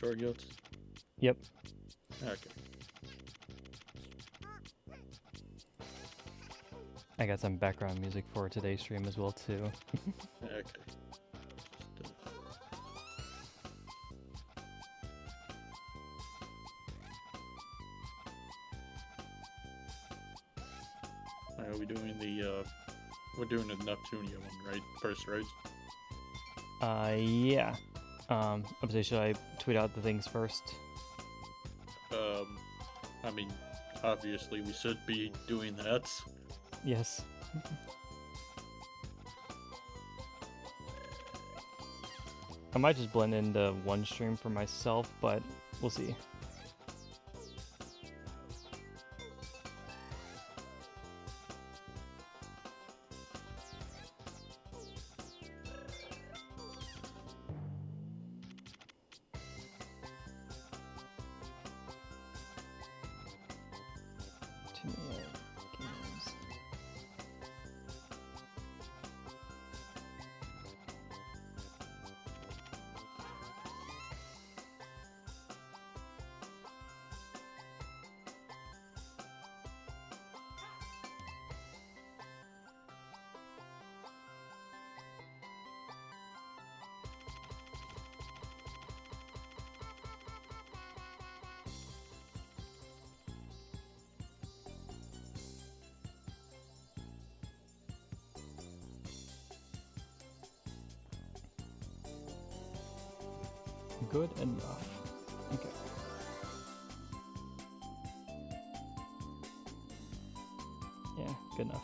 start yet? Yep. Okay. I got some background music for today's stream as well too. Okay. Are we doing the we're doing the Neptunia one, right? First, right? Yeah. Should I tweet out the things first? I mean, obviously we should be doing that. Yes. I might just blend into one stream for myself, but we'll see. Neptunia Games. Good enough. Okay. Yeah, good enough.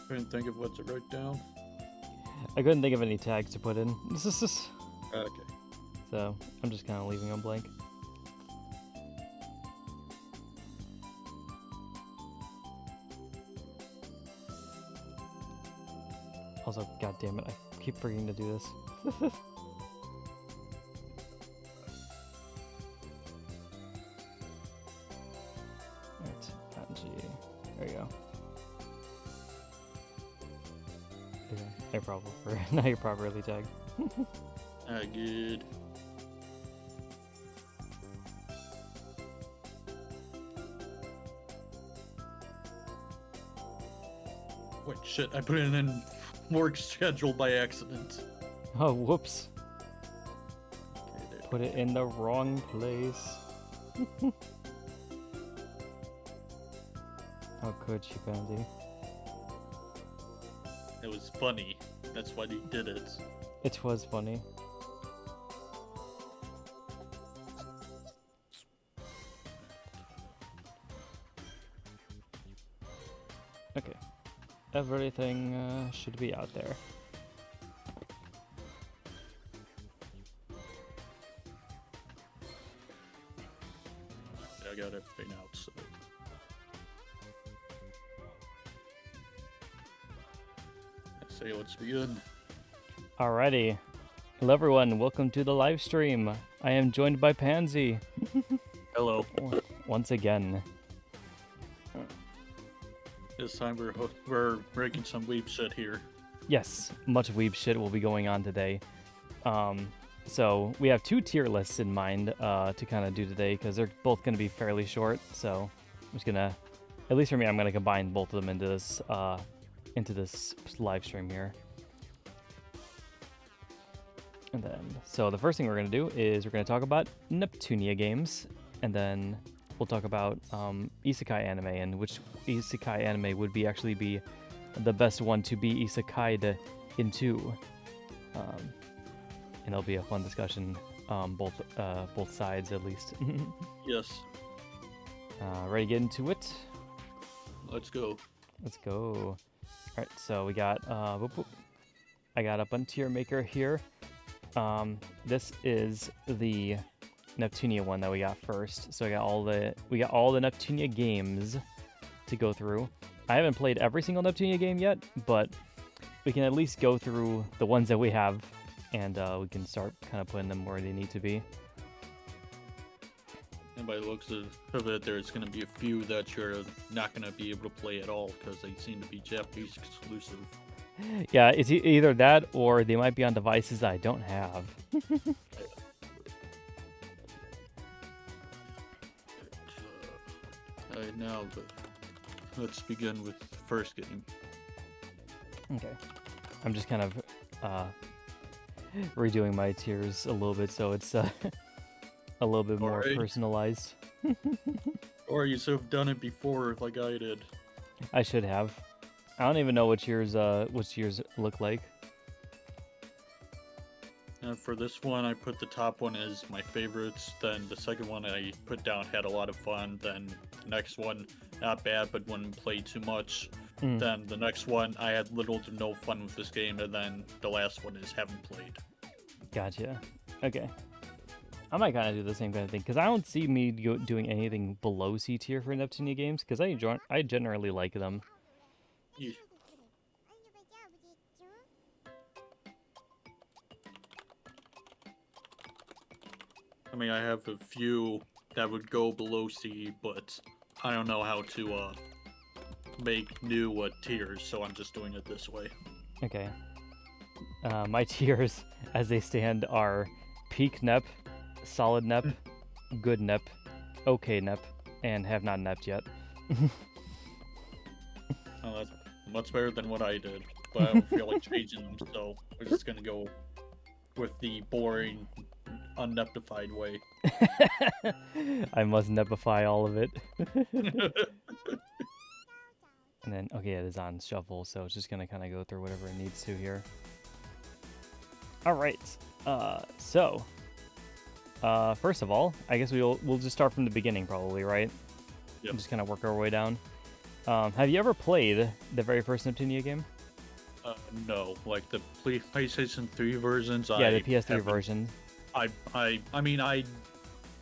Couldn't think of what to write down. I couldn't think of any tags to put in. Okay. So I'm just kind of leaving them blank. Also, god damn it, I keep forgetting to do this. Alright, kanji. There you go. Okay, now you're properly tagged. Good. Wait, shit! I put it in work schedule by accident. Oh, whoops. Okay, there. Put it in the wrong place. How could she, Pansy? It was funny. That's why he did it. It was funny. Okay. Everything should be out there. Yeah, I got everything out, so. I say let's begin. Alrighty. Hello everyone, welcome to the live stream. I am joined by Pansy. Hello. Once again. This time we're breaking some weeb shit here. Yes, much weeb shit will be going on today. So we have two tier lists in mind to kind of do today because they're both going to be fairly short. So I'm just gonna, at least for me, I'm gonna combine both of them into this live stream here. And then, so the first thing we're gonna do is we're gonna talk about Neptunia Games, and then we'll talk about Isekai Anime and which Isekai Anime would be actually be the best one to be isekai'd into. And it'll be a fun discussion, both sides at least. Yes. Ready to get into it? Let's go. Let's go. All right, so we got I got up on TierMaker here. This is the Neptunia one that we got first. So we got all the Neptunia games to go through. I haven't played every single Neptunia game yet, but we can at least go through the ones that we have, and we can start kind of putting them where they need to be. And by the looks of it, there's going to be a few that you're not going to be able to play at all because they seem to be Japanese exclusive. Yeah, it's either that or they might be on devices that I don't have. now, but let's begin with the first game. Okay. I'm just kind of redoing my tiers a little bit, so it's a little bit more Alright. personalized. Or you should have done it before, like I did. I should have. I don't even know what yours look like. And for this one, I put the top one as my favorites. Then the second one I put down had a lot of fun. Then the next one, not bad, but wouldn't play too much. Then the next one, I had little to no fun with this game. And then the last one is haven't played. Gotcha. Okay. I might kind of do the same kind of thing, because I don't see me doing anything below C tier for Neptunia Games, because I generally like them. Yeah. I mean, I have a few that would go below C, but I don't know how to make new tiers, so I'm just doing it this way. Okay. My tiers, as they stand, are peak NEP, solid NEP, good NEP, okay NEP, and have not NEP'd yet. Oh, that's much better than what I did, but I don't feel like changing them, so we're just gonna go with the boring, unneptified way. I must nepify all of it. And then, okay, it is on shuffle, so it's just gonna kind of go through whatever it needs to here. All right. So, first of all, I guess we'll just start from the beginning, probably, right? Yep. Just kind of work our way down. Have you ever played the very first Neptunia game? No, like the PlayStation 3 versions. Yeah, the PS3 version. I mean,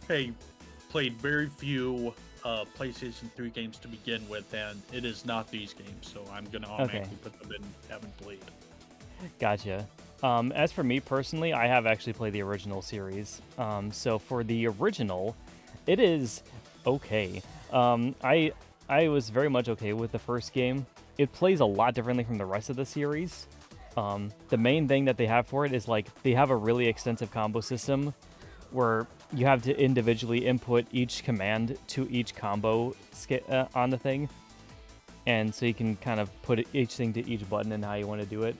played very few PlayStation 3 games to begin with, and it is not these games, so I'm gonna automatically put them in haven't played. Gotcha. As for me personally, I have actually played the original series. So for the original, it is okay. I was very much okay with the first game. It plays a lot differently from the rest of the series. The main thing that they have for it is like they have a really extensive combo system where you have to individually input each command to each combo on the thing. And so you can kind of put each thing to each button and how you want to do it.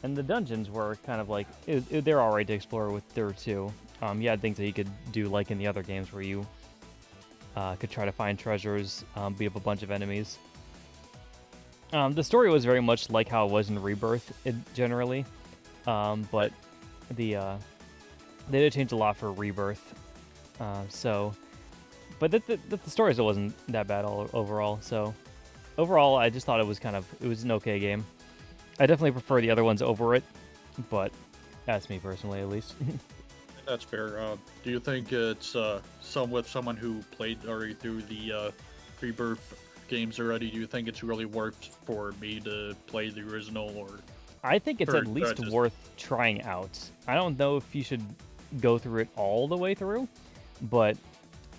And the dungeons were kind of like, they're alright to explore with there too. You had things that you could do like in the other games where you could try to find treasures, beat up a bunch of enemies. The story was very much like how it was in Rebirth, generally. But they did change a lot for Rebirth. But the story still wasn't that bad overall. So overall, I just thought it was an okay game. I definitely prefer the other ones over it, but that's me personally, at least. That's fair. Do you think it's someone who played already through the Rebirth games already? Do you think it's really worth for me to play the original, or? I think it's at least worth trying out. I don't know if you should go through it all the way through, but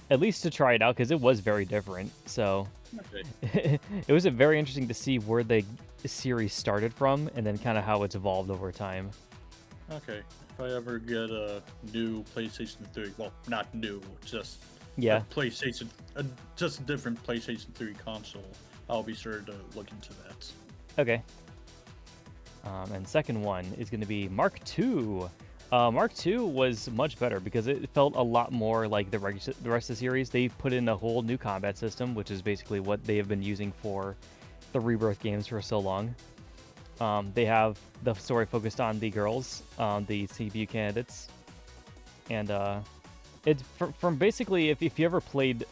at least to try it out, because it was very different. So it was very interesting to see where the series started from and then kind of how it's evolved over time. Okay. If I ever get a new PlayStation 3, well, not new, just PlayStation, just a different PlayStation 3 console, I'll be sure to look into that. Okay. And second one is going to be Mark II. Mark II was much better because it felt a lot more like the rest of the series. They put in a whole new combat system, which is basically what they have been using for the Rebirth games for so long. They have the story focused on the girls, the CPU candidates, and it's from basically if you ever played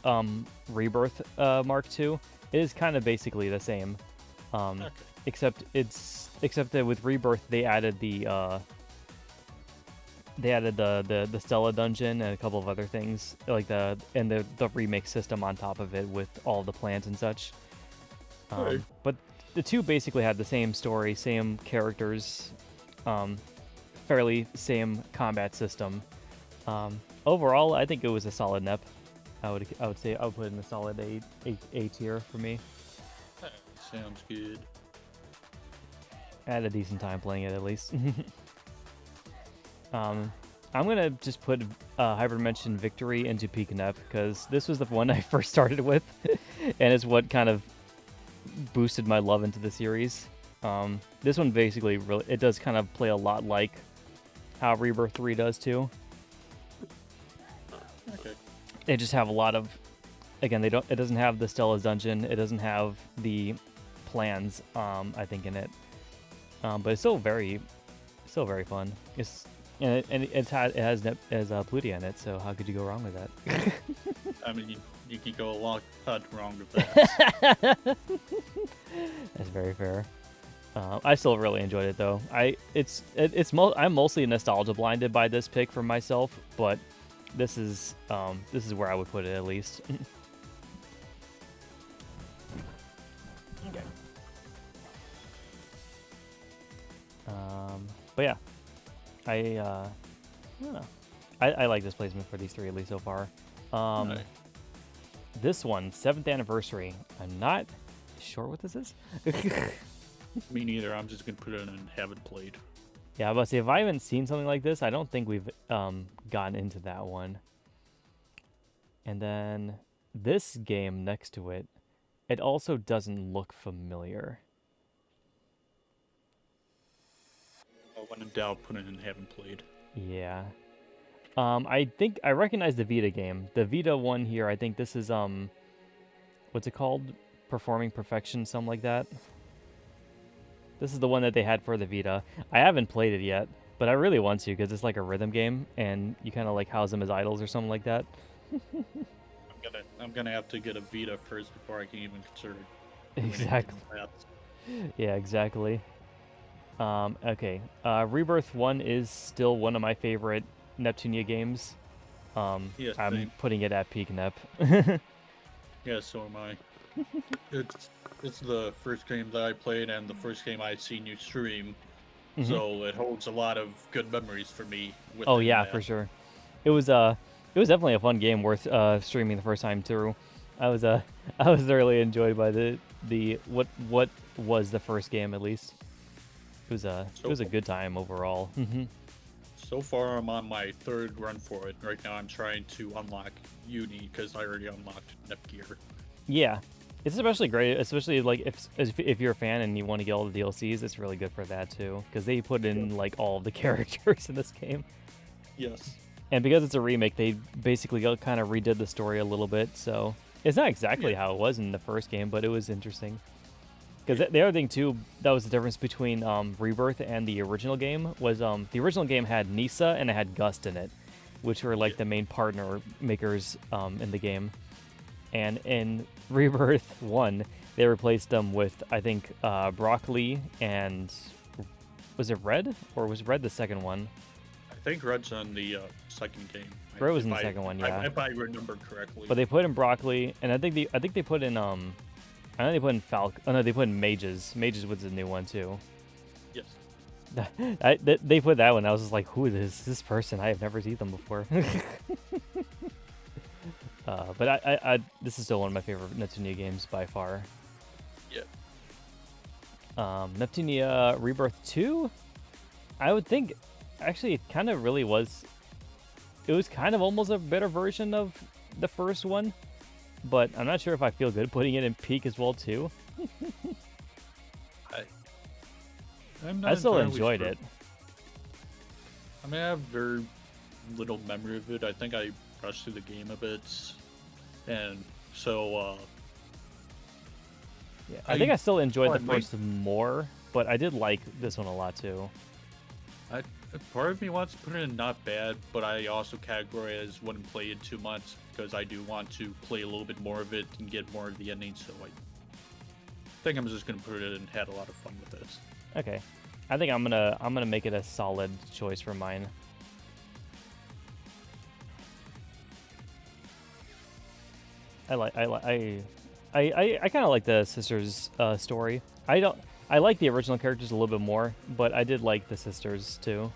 Rebirth Mark II, it is kind of basically the same, except that with Rebirth they added the Stella dungeon and a couple of other things like the remake system on top of it with all the plans and such. But the two basically had the same story, same characters, fairly same combat system. Overall, I think it was a solid NEP. I would say I would put it in a solid A tier for me. Sounds good. I had a decent time playing it at least. I'm gonna just put Hyperdimension Victory into Peak NEP because this was the one I first started with, and it's what kind of boosted my love into the series. This one basically really it does kind of play a lot like how Rebirth 3 does too. Okay. They just have a lot of, again, they don't. It doesn't have the Stella's dungeon. It doesn't have the plans. I think in it, but it's still very fun. It's and it has Plutia in it. So how could you go wrong with that? I mean, you could go a lot wrong with that. That's very fair. I still really enjoyed it though. I'm mostly nostalgia blinded by this pick for myself, but this is where I would put it at least. Okay. But yeah, I don't know. I like this placement for these three at least so far. Right. This one, 7th anniversary. I'm not sure what this is. Me neither. I'm just gonna put it in haven't played. Yeah, but see, if I haven't seen something like this, I don't think we've gotten into that one. And then this game next to it, it also doesn't look familiar. When in doubt, put it in haven't played. Yeah. I think I recognize the Vita game. The Vita one here, I think this is what's it called? Performing Perfection, something like that. This is the one that they had for the Vita. I haven't played it yet, but I really want to because it's like a rhythm game, and you kind of like house them as idols or something like that. I'm gonna have to get a Vita first before I can even consider. Exactly. Yeah, exactly. Okay. Rebirth 1 is still one of my favorite Neptunia games. Yes, I'm same. putting it at peak Nep. Yeah, so am I. It's the first game that I played and the first game I'd seen you stream, so it holds a lot of good memories for me. Oh yeah, for sure. It was definitely a fun game worth streaming the first time through. I was thoroughly enjoyed by the what was the first game at least. It was a good time overall. So far, I'm on my 3rd run for it. Right now, I'm trying to unlock Uni because I already unlocked Nepgear. Yeah, it's especially great, especially like if you're a fan and you want to get all the DLCs. It's really good for that too because they put in like all of the characters in this game. Yes. And because it's a remake, they basically kind of redid the story a little bit. So it's not exactly how it was in the first game, but it was interesting. Because the other thing too, that was the difference between Rebirth and the original game was the original game had Nisa and it had Gust in it, which were like the main partner makers in the game. And in Rebirth 1, they replaced them with I think Broccoli and was it Red or was Red the second one? I think Red's on the second game. Red was in the second one, yeah. If I remember correctly. But they put in Broccoli, and I think they put in I know they put in Oh no, they put in Mages. Mages was the new one too. Yes. They put that one. I was just like, who is this person? I have never seen them before. But I this is still one of my favorite Neptunia games by far. Yeah. Neptunia Rebirth 2, I would think actually it kind of really was. It was kind of almost a better version of the first one. But I'm not sure if I feel good putting it in peak as well too. I still enjoyed it. I mean, I have very little memory of it. I think I rushed through the game a bit, and so yeah, I think I still enjoyed the first more, but I did like this one a lot too. Part of me wants to put it in not bad, but I also categorize as wouldn't play in 2 months because I do want to play a little bit more of it and get more of the ending. So I think I'm just gonna put it in. Had a lot of fun with this. Okay, I think I'm gonna make it a solid choice for mine. I kind of like the sisters story. I like the original characters a little bit more, but I did like the sisters too.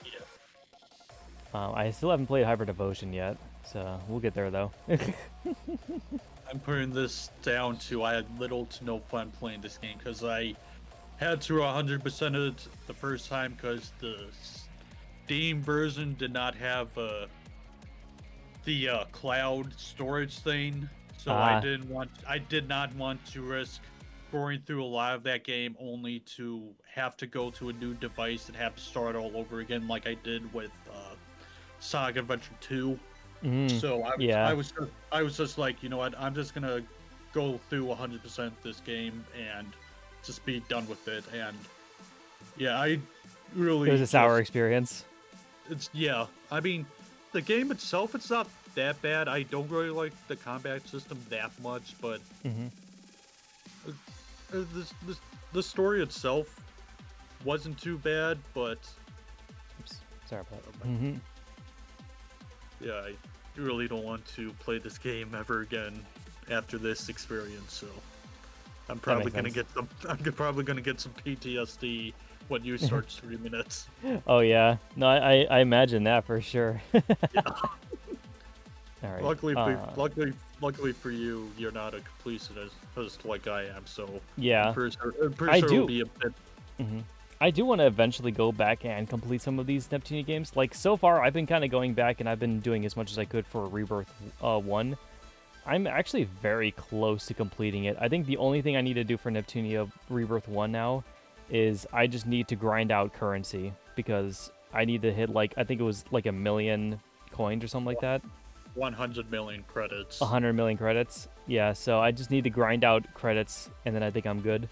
Yeah. I still haven't played Hyper Devotion yet, so we'll get there though. I'm putting this down to I had little to no fun playing this game because I had to 100% it the first time because Steam version did not have the cloud storage thing, so I Ah, did not want to risk going through a lot of that game only to have to go to a new device and have to start all over again, like I did with Sonic Adventure 2. So yeah. I was just like, you know what, I'm just gonna go through 100% this game and just be done with it. And yeah, I It was really a sour just experience. it's yeah. I mean, the game itself, it's not that bad. I don't really like the combat system that much, but Mm-hmm. uh, this the story itself wasn't too bad. But Oops. Sorry about oh that. Mm-hmm. yeah, I really don't want to play this game ever again after this experience. So I'm That probably makes gonna sense. get some. I'm probably gonna get some PTSD when you start streaming it. Oh yeah. No, I imagine that for sure. Yeah. All right. Luckily for you, you're not a completionist like I am. So Yeah. I'm pretty I sure it'll do. be a bit. Hmm. I do want to eventually go back and complete some of these Neptunia games. Like so far, I've been kind of going back and I've been doing as much as I could for Rebirth 1. I'm actually very close to completing it. I think the only thing I need to do for Neptunia Rebirth 1 now is I just need to grind out currency because I need to hit like I think it was like 1,000,000 coins or something like that. 100 million A credits. 100,000,000 credits. Yeah, so I just need to grind out credits and then I think I'm good.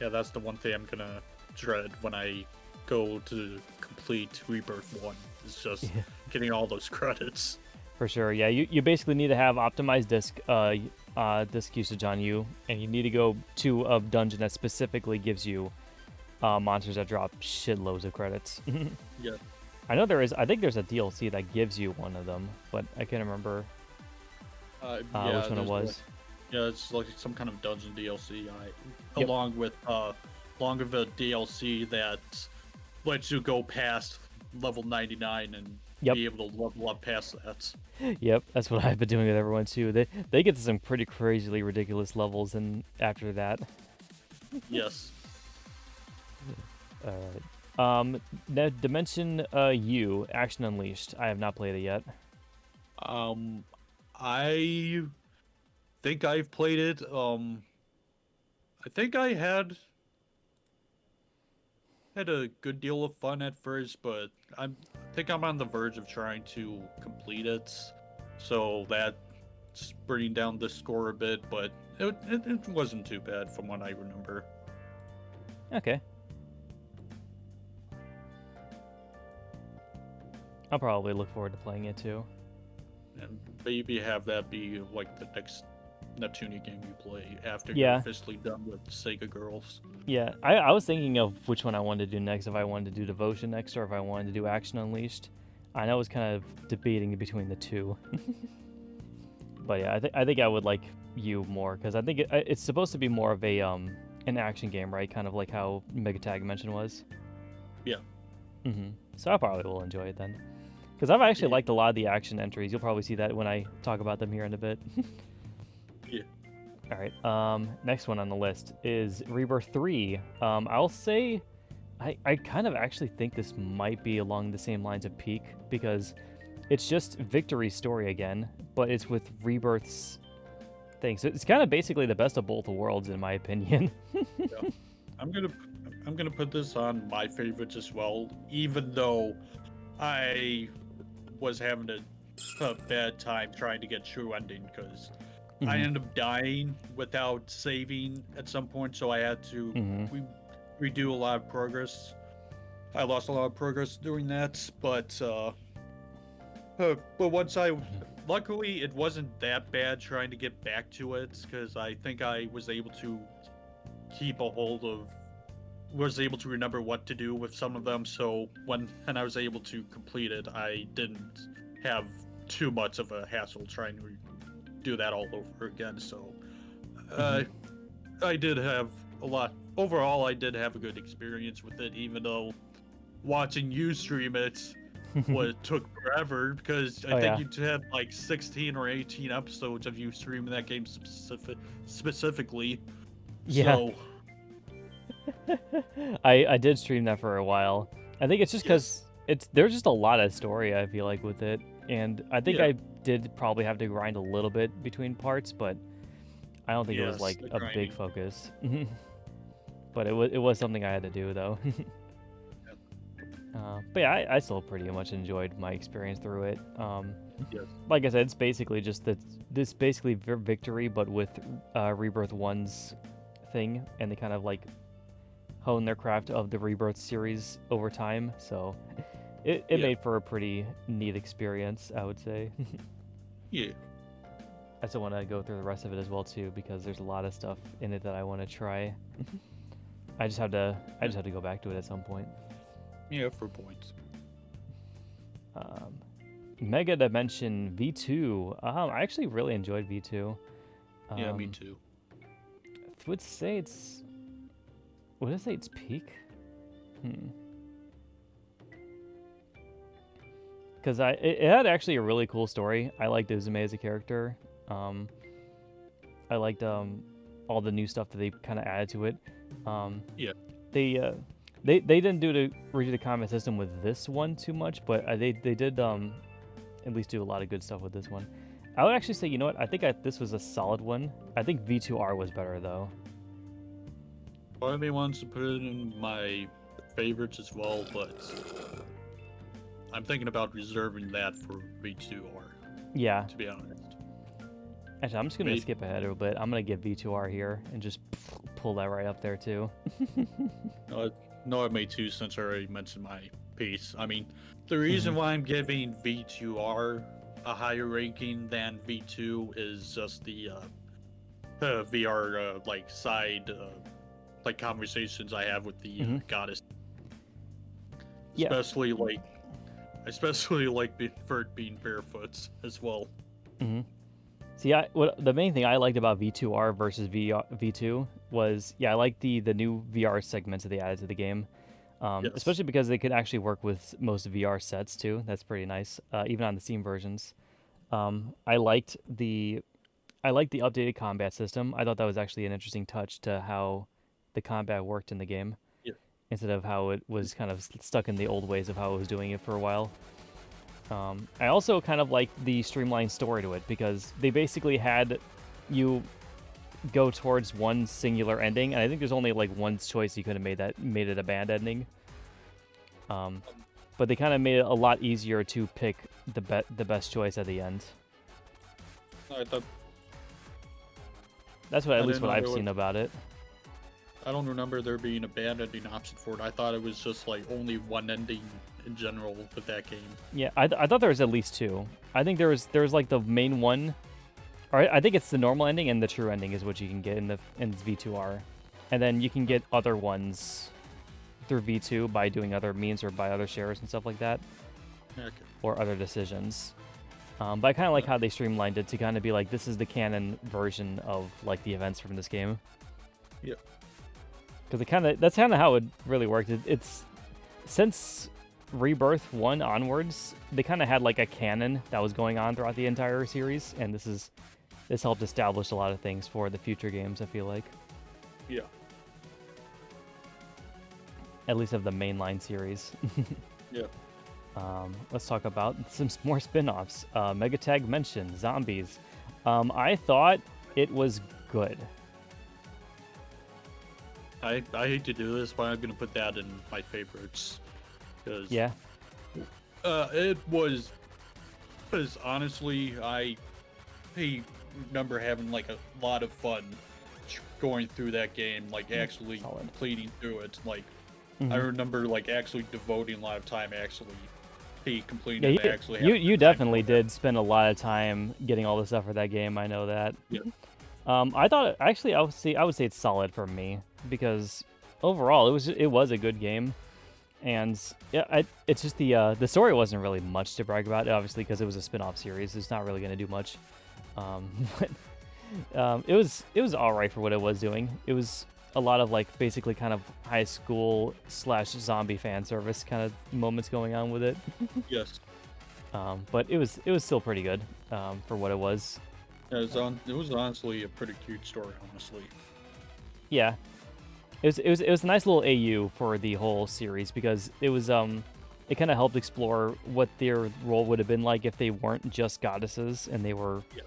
Yeah, that's the one thing I'm gonna dread when I go to complete Rebirth 1. It's just Yeah. getting all those credits. For sure. Yeah, you basically need to have optimized disk usage on you, and you need to go to a dungeon that specifically gives you monsters that drop shitloads of credits. Yeah. I know there is. I think there's a DLC that gives you one of them, but I can't remember Yeah, which one it was. yeah, it's like some kind of dungeon DLC. Yep. Along with a DLC that lets you go past level 99 and Yep. be able to level up past that. Yep. That's what I've been doing with everyone too. They get to some pretty crazily ridiculous levels, and after that, Yes. all right. Dimension U Action Unleashed. I have not played it yet. I think I've played it. I think I had a good deal of fun at first, but I think I'm on the verge of trying to complete it. So that's bringing down the score a bit, but it wasn't too bad from what I remember. Okay. I'll probably look forward to playing it too. And maybe have that be like the next Neptunia game you play after you're Yeah. officially done with Sega Girls. Yeah, I was thinking of which one I wanted to do next, if I wanted to do Devotion next or if I wanted to do Action Unleashed. I know I was kind of debating between the two. But yeah, I think I would like you more because I think it's supposed to be more of a an action game, right? Kind of like how Mega Tag Dimension was. Yeah. So I probably will enjoy it then. Because I've actually Yeah. liked a lot of the action entries. You'll probably see that when I talk about them here in a bit. Yeah. All right. Next one on the list is Rebirth 3. I'll say I kind of actually think this might be along the same lines of Peak because it's just Victory's story again, but it's with Rebirth's thing. So it's kind of basically the best of both worlds, in my opinion. Yeah. I'm gonna put this on my favorites as well, even though I was having a bad time trying to get true ending because I ended up dying without saving at some point, so I had to redo a lot of progress. I lost a lot of progress doing that, but once luckily it wasn't that bad trying to get back to it because I think I was able to was able to remember what to do with some of them. So when I was able to complete it, I didn't have too much of a hassle trying to do that all over again. So I did have a lot. Overall, I did have a good experience with it, even though watching you stream it took forever because I think you had like 16 or 18 episodes of you streaming that game specifically. Yeah. So I did stream that for a while. I think it's just because there's just a lot of story, I feel like, with it, and I think Yeah. I did probably have to grind a little bit between parts, but I don't think it was Yes, like the a big grinding. focus. But it was something I had to do though. But yeah, I still pretty much enjoyed my experience through it. Yes. Like I said, it's basically just this basically victory, but with Rebirth One's thing, and they kind of like hone their craft of the Rebirth series over time. So it Yeah. made for a pretty neat experience, I would say. Yeah. I still want to go through the rest of it as well too, because there's a lot of stuff in it that I want to try. I just have to go back to it at some point. Yeah, for points. Um, Mega Dimension V2. I actually really enjoyed V2. Yeah, me too. Would say it's. Would I say it's peak? Because it had actually a really cool story. I liked Uzume as a character. I liked all the new stuff that they kind of added to it. Yeah. They didn't redo the combat system with this one too much, but they did at least do a lot of good stuff with this one. I would actually say, you know what? I think this was a solid one. I think V2R was better though. Part of me wants to put it in my favorites as well, but I'm thinking about reserving that for V2R, Yeah. to be honest. Actually, I'm just gonna skip ahead a little bit. I'm gonna get V2R here and just pull that right up there too. No, I made two since I already mentioned my piece. I mean, the reason why I'm giving V2R a higher ranking than V2 is just the VR like side like conversations I have with the goddess. Yeah. Especially like for it being barefoot as well. See, the main thing I liked about V2R versus V2 was, I like the new VR segments that they added to the game, Yes. especially because they could actually work with most VR sets too. That's pretty nice, even on the Steam versions. I liked the updated combat system. I thought that was actually an interesting touch to how the combat worked in the game, instead of how it was kind of stuck in the old ways of how it was doing it for a while. I also kind of like the streamlined story to it, because they basically had you go towards one singular ending, and I think there's only like one choice you could have made it a bad ending. But they kind of made it a lot easier to pick the best choice at the end. I thought that's at least what I've seen about it. I don't remember there being a bad ending option for it. I thought it was just like only one ending in general with that game. Yeah, I thought there was at least two. I think there was like the main one, or I think it's the normal ending and the true ending is what you can get in V2R, and then you can get other ones through V2 by doing other means or by other shares and stuff like that, or other decisions. But I kind of like how they streamlined it to kind of be like, this is the canon version of like the events from this game. Yeah. Because that's kind of how it really worked. It's since Rebirth 1 onwards, they kind of had like a canon that was going on throughout the entire series, and this helped establish a lot of things for the future games, I feel like. Yeah. At least of the mainline series. Yeah. Let's talk about some more spin-offs. Megatag mentioned Zombies. I thought it was good. I hate to do this, but I'm gonna put that in my favorites. Cause, it was. Because honestly, I remember having like a lot of fun going through that game, like actually completing through it. Like I remember like actually devoting a lot of time completing it. You definitely did spend a lot of time getting all the stuff for that game. I know that. Yeah. I thought actually I would say it's solid for me, because overall it was a good game, and it's just the story wasn't really much to brag about, obviously, because it was a spin-off series. It's not really going to do much, but it was all right for what it was doing. It was a lot of like basically kind of high school / zombie fan service kind of moments going on with it. Yes. But it was still pretty good for what it was. It was honestly a pretty cute story, honestly. Yeah, it was a nice little AU for the whole series, because it was it kind of helped explore what their role would have been like if they weren't just goddesses and they were, Yeah.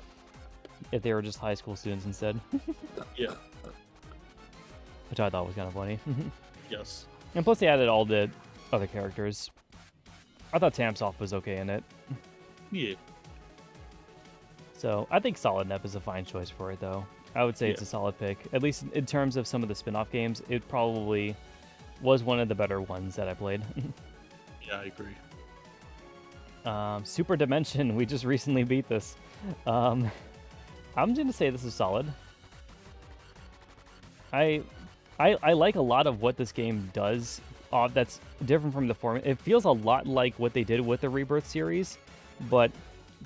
if they were just high school students instead. Yeah. Which I thought was kind of funny. Yes. And plus they added all the other characters. I thought Tamsoft was okay in it. Yeah. So I think Solid Nep is a fine choice for it, though. I would say it's a solid pick. At least in terms of some of the spin-off games, it probably was one of the better ones that I played. Yeah, I agree. Super Dimension, we just recently beat this. I'm going to say this is solid. I like a lot of what this game does that's different from the form. It feels a lot like what they did with the Rebirth series, but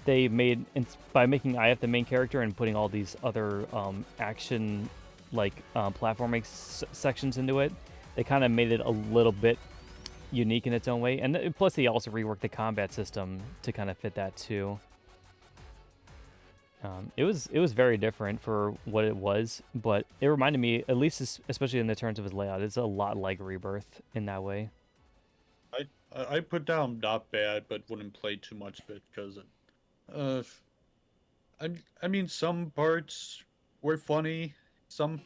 they made, by making IF the main character and putting all these other action platforming sections into it, they kind of made it a little bit unique in its own way. And plus they also reworked the combat system to kind of fit that too. It was very different for what it was, but it reminded me, at least especially in the terms of its layout, it's a lot like Rebirth in that way. I put down not bad, but wouldn't play too much of it because, I mean, some parts were funny, some,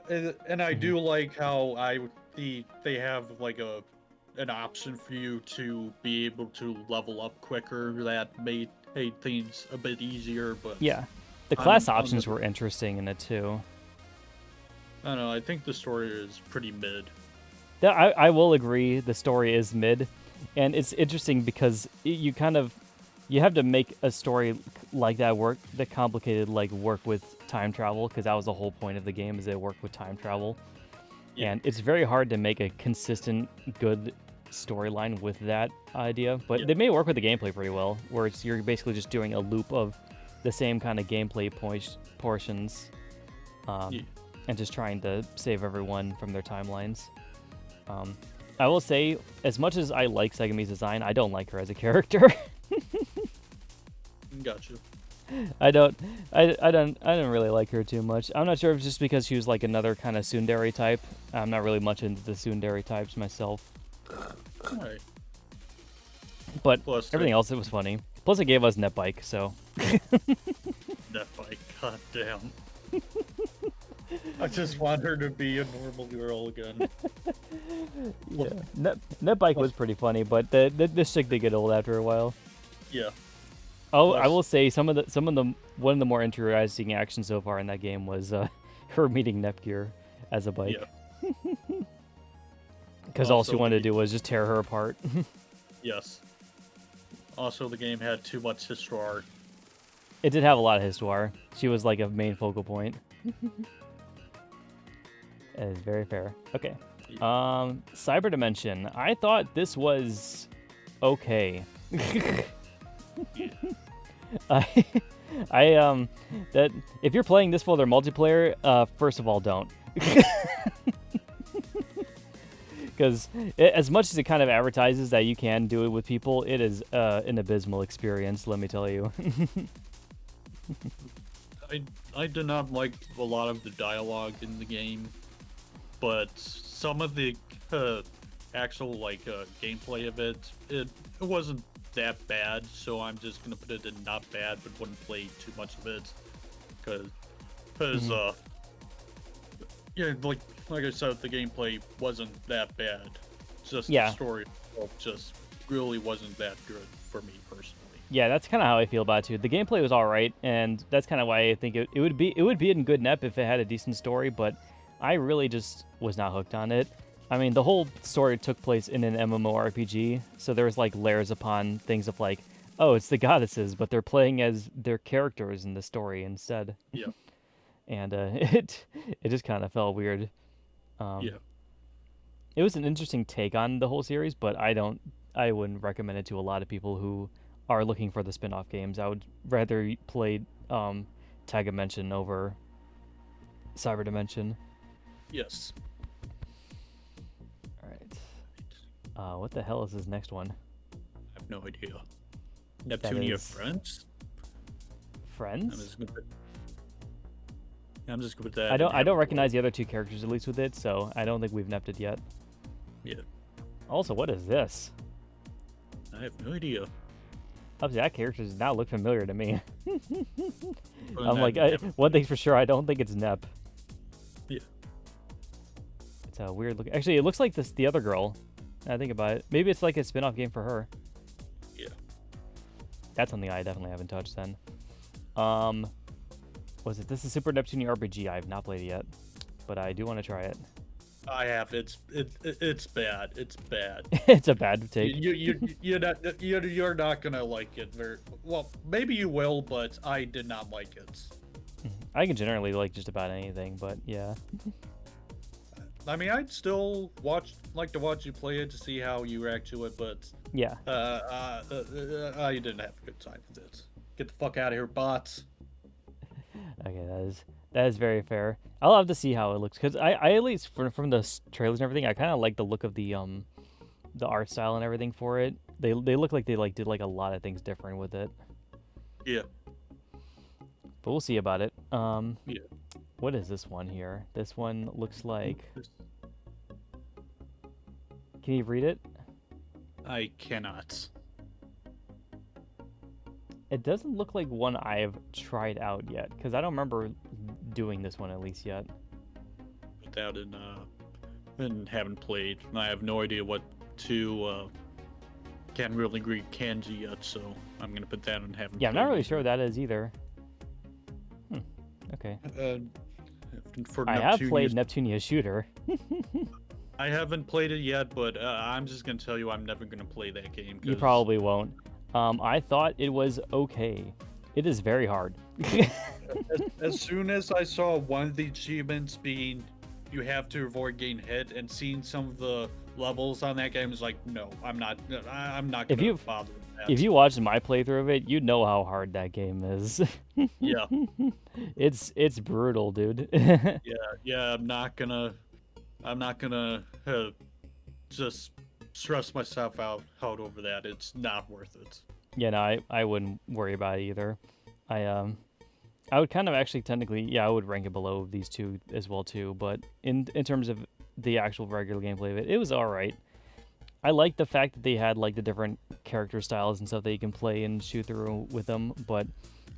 and I do like how they have like an option for you to be able to level up quicker that made things a bit easier, but yeah, the class options were interesting in it too. I don't know, I think the story is pretty mid. I will agree the story is mid, and it's interesting because you have to make a story like that work, that complicated, like work with time travel, because that was the whole point of the game, is it worked with time travel. Yeah. And it's very hard to make a consistent, good storyline with that idea, but they may work with the gameplay pretty well, where you're basically just doing a loop of the same kind of gameplay portions, and just trying to save everyone from their timelines. I will say, as much as I like Segami's design, I don't like her as a character. Gotcha. I don't really like her too much. I'm not sure if it's just because she was like another kind of tsundere type. I'm not really much into the tsundere types myself. Alright. But plus, everything else, it was funny. Plus, it gave us NEP Bike, so. NEP Bike, goddamn. I just want her to be a normal girl again. Yeah, NEP Bike was pretty funny, but this chick did get old after a while. Yeah. Oh, I will say one of the more interesting actions so far in that game was her meeting Nepgear as a bike. Yeah. Because all she wanted to do was just tear her apart. Yes. Also, the game had too much histoire. It did have a lot of histoire. She was like a main focal point. That is very fair. Okay. Cyber Dimension. I thought this was okay. That if you're playing this for their multiplayer, first of all, don't. Because as much as it kind of advertises that you can do it with people, it is an abysmal experience, let me tell you. I did not like a lot of the dialogue in the game, but some of the actual gameplay of it wasn't that bad, so I'm just gonna put it in not bad, but wouldn't play too much of it, because like I said, the gameplay wasn't that bad. Just the story just really wasn't that good for me personally. Yeah, that's kind of how I feel about it too. The gameplay was all right, and that's kind of why I think it would be in good NEP if it had a decent story, but I really just was not hooked on it. I mean, the whole story took place in an MMORPG, so there's like layers upon things of like, oh, it's the goddesses, but they're playing as their characters in the story instead. Yeah. And it just kind of felt weird. Yeah. It was an interesting take on the whole series, but I wouldn't recommend it to a lot of people who are looking for the spin-off games. I would rather play Tag Dimension over Cyber Dimension. Yes. All right. What the hell is this next one? I have no idea. Neptunia Friends? Friends? I'm just gonna put that. I don't recognize the other two characters, at least with it, so I don't think we've nepped it yet. Yeah. Also, what is this? I have no idea. Obviously, that character does not look familiar to me. But I'm like, one thing's for sure, I don't think it's Nep. Yeah. It's a weird look. Actually, it looks like the other girl. I think about it. Maybe it's like a spin-off game for her. Yeah. That's something I definitely haven't touched then. Was it? This is Super Neptunia RPG. I have not played it yet, but I do want to try it. I have. It's bad. It's bad. It's a bad take. You're not gonna like it very well. Maybe you will, but I did not like it. I can generally like just about anything, but yeah. I mean, I'd still like to watch you play it to see how you react to it, but Yeah. I didn't have a good time with it. Get the fuck out of here, bots. Okay, that is very fair. I'll have to see how it looks because I at least from the trailers and everything, I kind of like the look of the art style and everything for it. They look like they did like a lot of things different with it. Yeah. But we'll see about it. Yeah. What is this one here? This one looks like. Can you read it? I cannot. It doesn't look like one I've tried out yet, because I don't remember doing this one at least yet. Without it, and haven't played. I have no idea what to. Can't really read kanji yet, so I'm gonna put that on haven't. Yeah, I'm not really sure what that is either. Okay. For I have played Neptunia Shooter. I haven't played it yet, but I'm just gonna tell you I'm never gonna play that game. You probably won't. I thought it was okay. It is very hard. as soon as I saw one of the achievements being you have to avoid getting hit, and seeing some of the levels on that game is like, no, I'm not gonna bother with that. If you watched my playthrough of it, you know how hard that game is. Yeah. It's brutal, dude. Yeah, I'm not gonna just stress myself out over that. It's not worth it. Yeah, no, I wouldn't worry about it either. I would kind of actually technically, I would rank it below these two as well too. But in terms of the actual regular gameplay of it, it was all right. I like the fact that they had like the different character styles and stuff that you can play and shoot through with them. But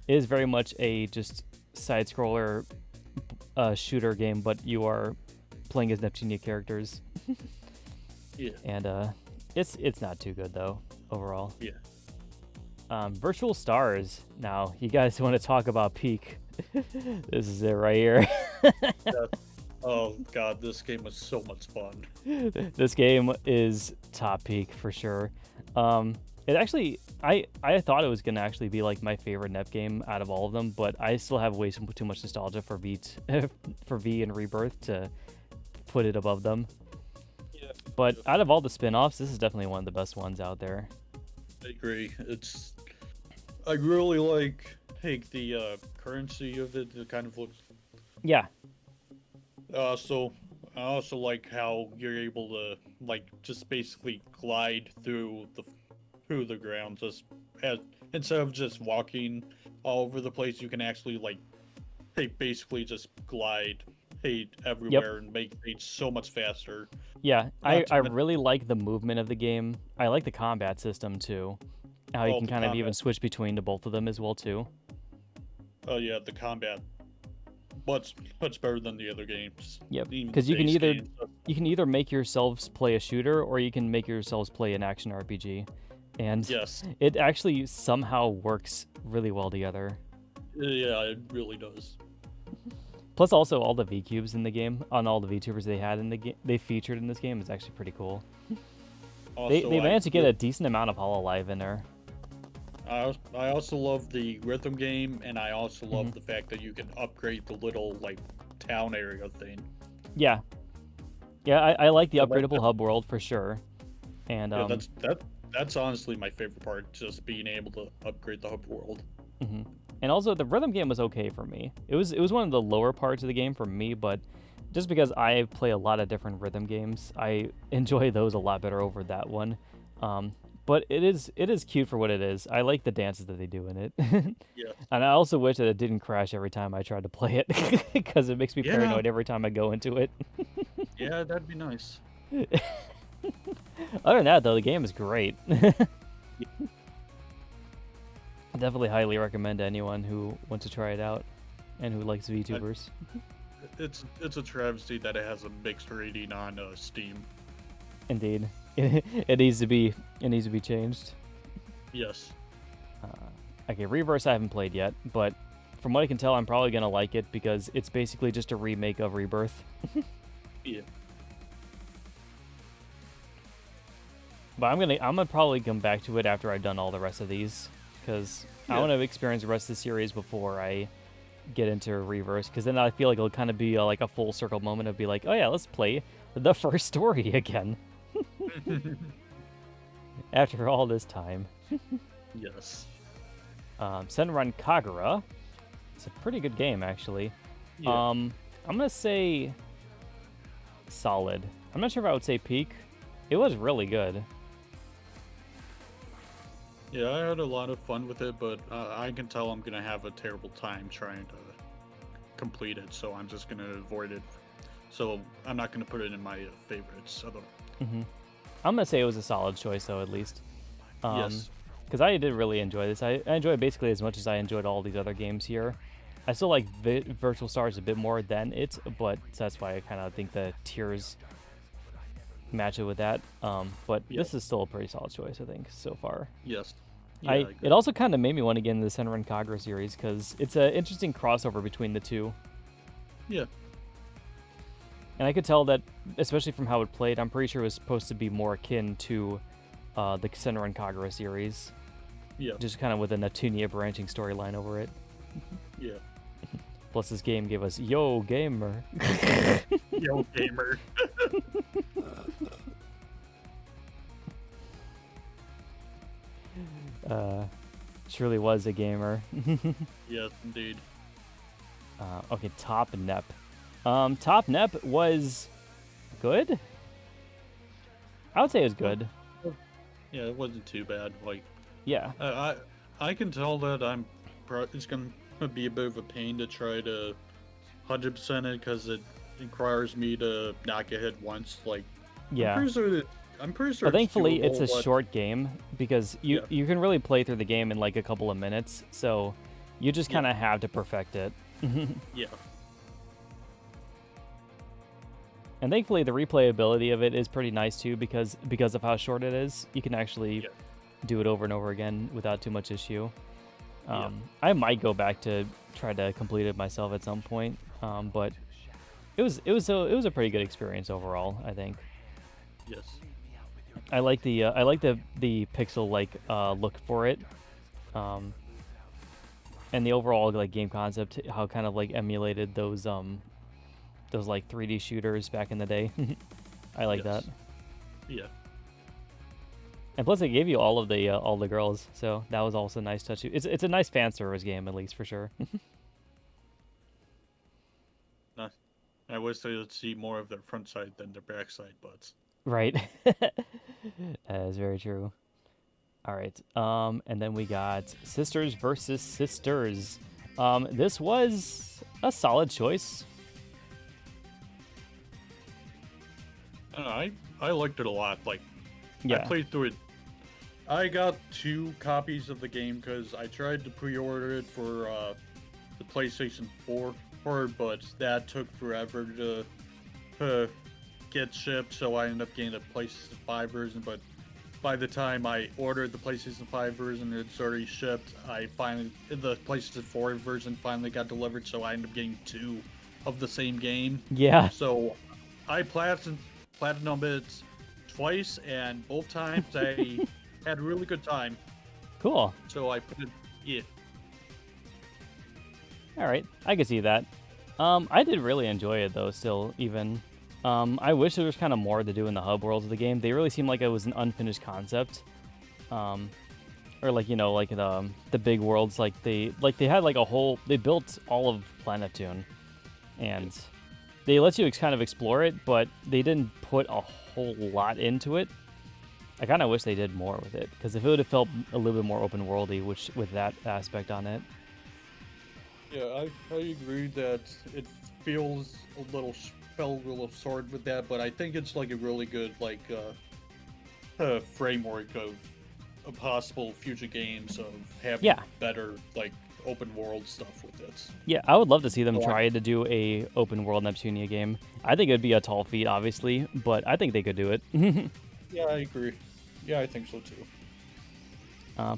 it is very much a just side scroller shooter game, but you are playing as Neptunia characters. Yeah. And it's not too good though overall. Yeah. Virtual Stars. Now, you guys want to talk about peak? This is it right here. Oh god, this game was so much fun. This game is top peak for sure. It actually, I thought it was gonna actually be like my favorite NEP game out of all of them, but I still have way too much nostalgia for V and Rebirth to put it above them. Yeah. But out of all the spin-offs, this is definitely one of the best ones out there. I agree. I really like the currency of it. It kind of looks. Yeah. So I also like how you're able to like just basically glide through the ground, just instead of just walking all over the place, you can actually like basically just glide everywhere and make things so much faster. Yeah, I really like the movement of the game. I like the combat system too. How you can kind of even switch between the both of them as well too. Oh yeah, the combat much better than the other games. Yep, because you can either make yourselves play a shooter or you can make yourselves play an action RPG, and yes, it actually somehow works really well together. Yeah, it really does. Plus, also all the V cubes in the game on all the VTubers they had in the game, they featured in this game is actually pretty cool. Also, they managed to get a decent amount of Hololive in there. I also love the rhythm game, and I also love the fact that you can upgrade the little like town area thing. Yeah, I like the upgradable hub world for sure. And that's honestly my favorite part, just being able to upgrade the hub world. And also the rhythm game was okay for me. It was one of the lower parts of the game for me, but just because I play a lot of different rhythm games, I enjoy those a lot better over that one. But it is cute for what it is. I like the dances that they do in it. Yeah. And I also wish that it didn't crash every time I tried to play it, because it makes me paranoid every time I go into it. Yeah, that'd be nice. Other than that, though, the game is great. Definitely highly recommend to anyone who wants to try it out and who likes VTubers. It's a travesty that it has a mixed rating on Steam. Indeed, it needs to be changed. Yes. Okay, Reverse I haven't played yet, but from what I can tell, I'm probably gonna like it because it's basically just a remake of Rebirth. Yeah. But I'm gonna probably come back to it after I've done all the rest of these, because I want to experience the rest of the series before I get into Reverse, because then I feel like it'll kind of be like a full circle moment of be like, oh yeah, let's play the first story again. After all this time. Yes. Senran Kagura. It's a pretty good game, actually. Yeah. I'm gonna say solid. I'm not sure if I would say peak. It was really good. Yeah, I had a lot of fun with it, but I can tell I'm gonna have a terrible time trying to complete it, so I'm just gonna avoid it. So I'm not gonna put it in my favorites. I'm gonna say it was a solid choice, though, at least. Yes. Because I did really enjoy this. I enjoyed it basically as much as I enjoyed all these other games here. I still like Virtual Stars a bit more than it, but that's why I kind of think the tiers match it with that. But this is still a pretty solid choice, I think, so far. Yes. Yeah, It also kind of made me want to get into the Senran Kagura series because it's an interesting crossover between the two. Yeah. And I could tell that, especially from how it played, I'm pretty sure it was supposed to be more akin to the Senran Kagura series. Yeah. Just kind of with a Neptunia branching storyline over it. Yeah. Plus, this game gave us Yo Gamer. Yo Gamer. Truly was a gamer. Yes, indeed. Okay, Top NEP. Top NEP was good. I would say it was good. Yeah, it wasn't too bad. Like, Yeah. I can tell that it's gonna be a bit of a pain to try to 100% it because it requires me to not get hit once. Like, Yeah. I'm pretty sure. But thankfully, doable, it's a short game because you can really play through the game in like a couple of minutes. So you just kind of have to perfect it. Yeah. And thankfully, the replayability of it is pretty nice too because of how short it is. You can actually do it over and over again without too much issue. I might go back to try to complete it myself at some point, but it was a pretty good experience overall, I think. Yes. I like the pixel like look for it, and the overall like game concept, how kind of like emulated those like 3D shooters back in the day. I like that. Yeah. And plus, it gave you all the girls, so that was also a nice touch. It's a nice fan service game, at least for sure. I wish they would see more of their front side than their back side butts. Right. That is very true. All right. And then we got Sisters versus Sisters. This was a solid choice. I liked it a lot. Like, yeah. I played through it. I got 2 copies of the game because I tried to pre-order it for the PlayStation 4, but that took forever to get shipped, so I ended up getting the PlayStation 5 version. But by the time I ordered the PlayStation 5 version, it's already shipped. The PlayStation 4 version finally got delivered, so I ended up getting 2 of the same game. Yeah. So I platinum it twice, and both times I had a really good time. Cool. So I put it, All right, I can see that. I did really enjoy it though. Still, even, I wish there was kind of more to do in the hub worlds of the game. They really seemed like it was an unfinished concept, or like like the big worlds. Like they had like a whole. They built all of Planet Neptune, and they let you kind of explore it, but they didn't put a whole lot into it. I kind of wish they did more with it, because if it would have felt a little bit more open worldy, which with that aspect on it. Yeah, I agree that it feels felt a little short with that, but I think it's like a really good framework of a possible future games of having Yeah. better like open world stuff with it. Yeah, I would love to see them So try to do a open world Neptunia game. I think it would be a tall feat, obviously, but I think they could do it. yeah, I agree. Yeah, I think so too.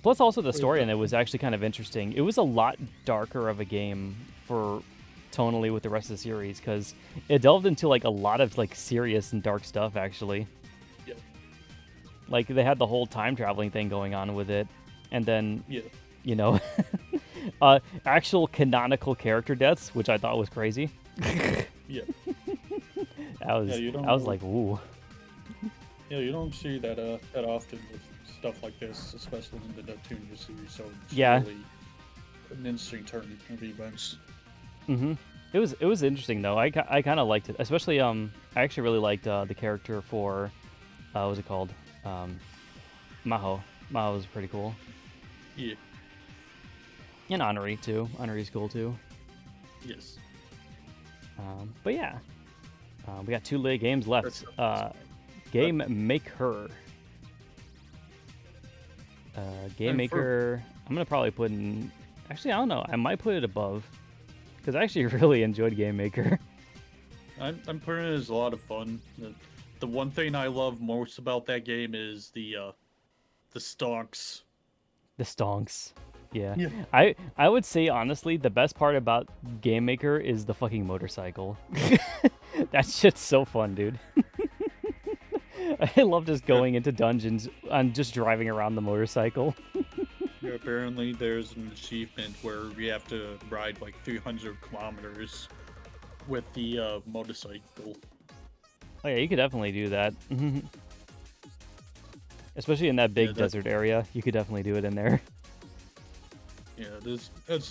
Plus, also the story in it But, was actually kind of interesting. It was a lot darker of a game for tonally with the rest of the series because it delved into like a lot of like serious and dark stuff. Actually, yeah, like they had the whole time traveling thing going on with it, and then yeah, you know, actual canonical character deaths, which I thought was crazy. yeah. I was like, ooh. Yeah, you don't see that that often with stuff like this, especially in the Neptunia series. So it's Yeah. really an interesting turn of events. Mm-hmm. It was interesting though. I kind of liked it, especially I actually really liked the character for what was it called? Maho. Maho was pretty cool. Yeah. And Honoree too. Honoree's cool too. Yes. But yeah, we got 2 late games left. Game Maker. Game Maker. I'm gonna probably put in. Actually, I don't know. I might put it above because I actually really enjoyed Game Maker. I'm putting it as a lot of fun. The one thing I love most about that game is the stonks. The stonks. Yeah. Yeah. I would say honestly the best part about Game Maker is the fucking motorcycle. That shit's so fun, dude. I love just going into dungeons and just driving around the motorcycle. Yeah, apparently there's an achievement where you have to ride like 300 kilometers with the motorcycle. Oh yeah, you could definitely do that. Especially in that big desert area, you could definitely do it in there. Yeah, that's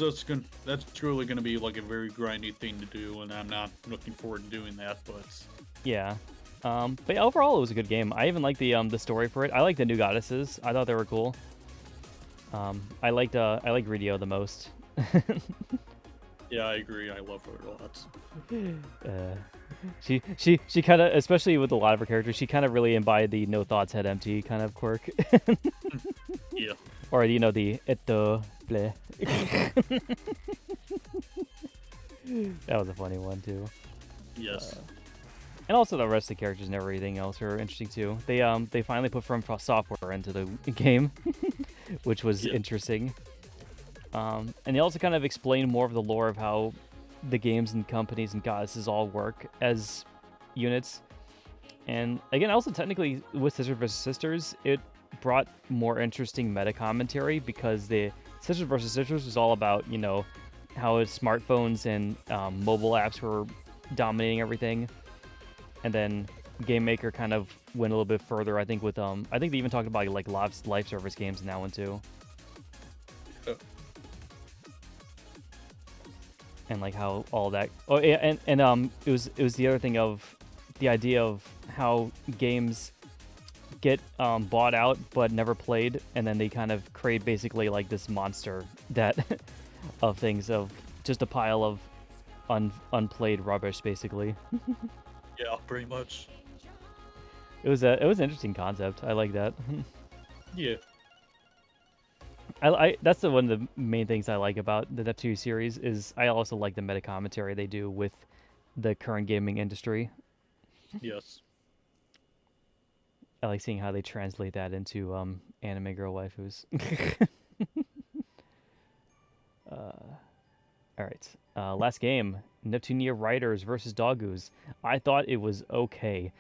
really gonna be like a very grindy thing to do, and I'm not looking forward to doing that. But Yeah. But yeah, overall it was a good game. I even liked the story for it. I like the new goddesses. I thought they were cool. I like Ridio the most. yeah, I agree. I love her a lot. She kind of, especially with a lot of her characters, she kind of really embodied the no thoughts, head empty kind of quirk. Yeah. Or the eto ble. That was a funny one too. Yes. And also the rest of the characters and everything else are interesting too. They finally put From Software into the game, which was interesting. And they also kind of explain more of the lore of how the games and companies and goddesses all work as units. And again, also technically with Sisters vs. Sisters, it brought more interesting meta commentary because the Sisters vs. Sisters was all about, you know, how smartphones and mobile apps were dominating everything. And then Game Maker kind of went a little bit further, I think, with I think they even talked about like live service games in that one too. And like how all that it was the other thing of the idea of how games get bought out but never played, and then they kind of create basically like this monster that of things, of just a pile of unplayed rubbish basically. Yeah, pretty much. It was an interesting concept. I like that. Yeah. I that's one of the main things I like about the Neptunia series is I also like the meta commentary they do with the current gaming industry. Yes. I like seeing how they translate that into anime girl waifus. All right. Last game, Neptunia Riders versus Dogoos. I thought it was okay.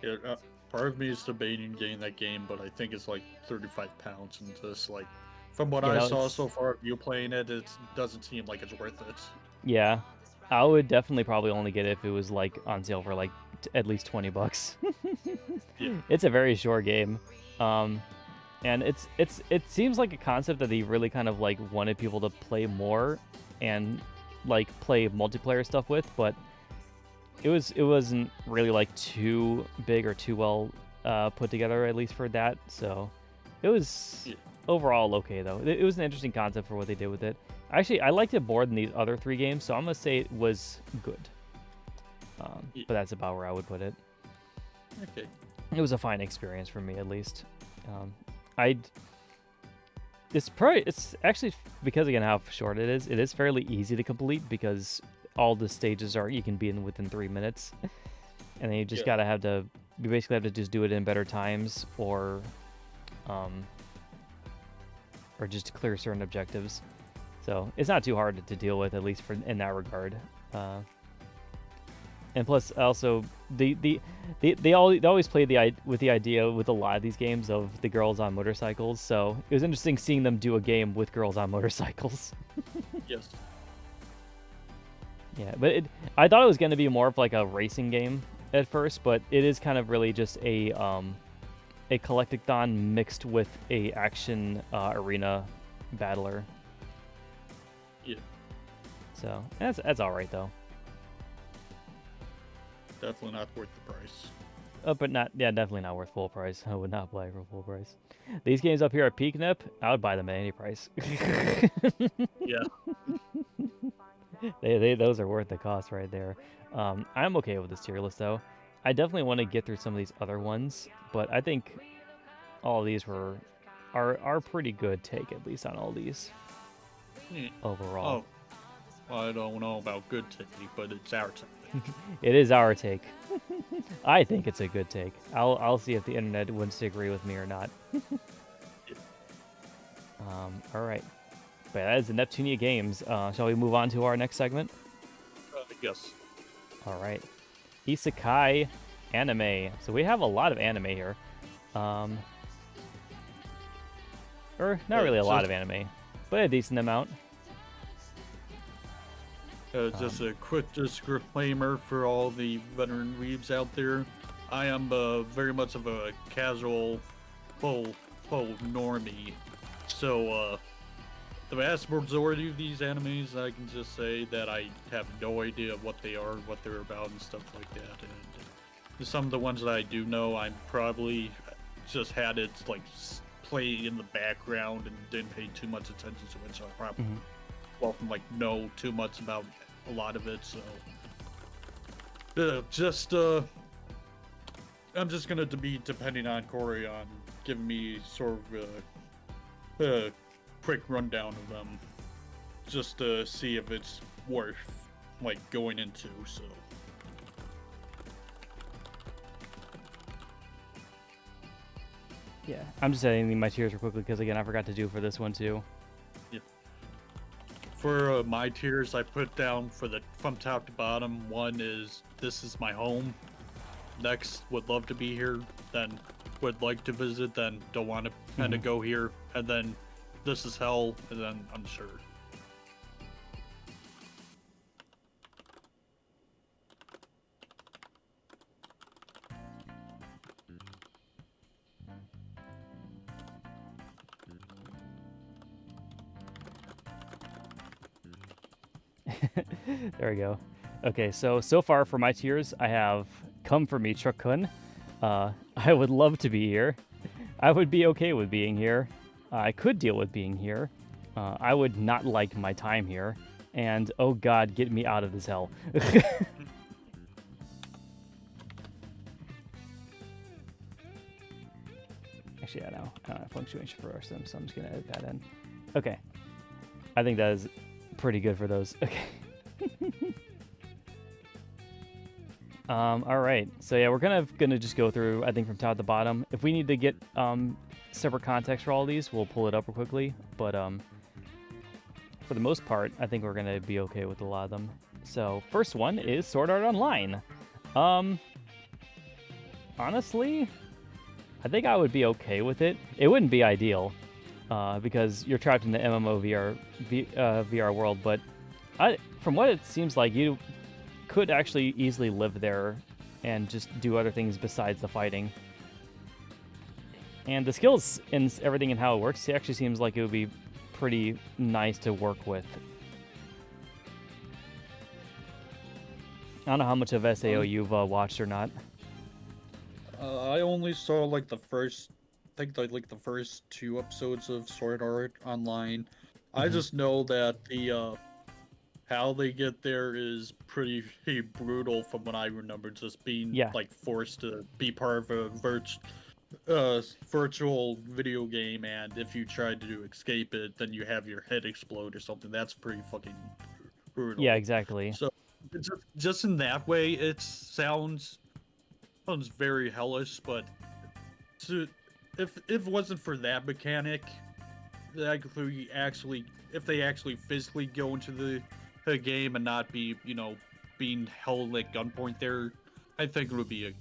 Yeah, part of me is debating getting that game, but I think it's like 35 pounds, and just like from what I saw so far, you playing it, it doesn't seem like it's worth it. Yeah, I would definitely probably only get it if it was like on sale for like at least $20. Yeah. It's a very short game, and it seems like a concept that they really kind of like wanted people to play more and like play multiplayer stuff with, but it wasn't really like too big or too well put together, at least for that. So it was overall okay though. It was an interesting concept for what they did with it. Actually, I liked it more than these other 3 games, so I'm gonna say it was good. But that's about where I would put it. Okay. It was a fine experience for me, at least. I'd. It's actually, because again how short it is fairly easy to complete because all the stages are you can be in within 3 minutes, and then you just you basically have to just do it in better times or just clear certain objectives. So it's not too hard to deal with, at least in that regard. And plus, also they always play with the idea with a lot of these games of the girls on motorcycles. So it was interesting seeing them do a game with girls on motorcycles. Yes. Yeah, but I thought it was going to be more of like a racing game at first, but it is kind of really just a collectathon mixed with a action arena battler. Yeah. So that's all right though. Definitely not worth the price. But definitely not worth full price. I would not play for full price. These games up here at Peak NEP, I would buy them at any price. Yeah. Those are worth the cost right there. I'm okay with this tier list though. I definitely want to get through some of these other ones, but I think all of these are pretty good take, at least on all these overall. Oh, I don't know about good take, but it's our take. It is our take. I think it's a good take. I'll see if the internet wants to agree with me or not. All right. But that is the Neptunia Games. Shall we move on to our next segment? Yes. All right. Isekai Anime. So we have a lot of anime here. Or not really a lot of anime, but a decent amount. Just a quick disclaimer for all the veteran weebs out there. I am very much of a casual, full normie. So, the vast majority of these animes, I can just say that I have no idea what they are, what they're about, and stuff like that. And some of the ones that I do know, I'm probably just had it like play in the background and didn't pay too much attention to it, so I probably often like know too much about a lot of it. So I'm just gonna be depending on Corey on giving me sort of a quick rundown of them, just to see if it's worth like going into. So yeah, I'm just editing my tiers real quickly because again I forgot to do for this one too. For my tiers, I put down from top to bottom. One is this is my home. Next, would love to be here. Then would like to visit. Then don't want to kind of go here. And then this is hell. And then unsure. There we go. Okay, so far for my tiers, I have Come For Me Truck-kun. I would love to be here. I would be okay with being here. I could deal with being here. I would not like my time here. And oh god, get me out of this hell. Actually, I know. I don't have punctuation for them, so I'm just going to edit that in. Okay. I think that is pretty good for those. Okay. All right. So yeah, we're gonna just go through, I think, from top to bottom. If we need to get separate context for all these, we'll pull it up real quickly. But for the most part, I think we're gonna be okay with a lot of them. So first one is Sword Art Online. Honestly, I think I would be okay with it. It wouldn't be ideal because you're trapped in the MMO VR world, but from what it seems like, you could actually easily live there and just do other things besides the fighting. And the skills and everything and how it works, it actually seems like it would be pretty nice to work with. I don't know how much of SAO you've watched or not. I only saw like the first 2 episodes of Sword Art Online. I just know that the how they get there is pretty brutal from what I remember. Just being Yeah. like forced to be part of a virtual video game, and if you try to escape it, then you have your head explode or something. That's pretty fucking brutal. Yeah, exactly. So just in that way, it sounds very hellish. But to, if it wasn't for that mechanic, like if they actually physically go into the game and not be being held at gunpoint there, I think it would be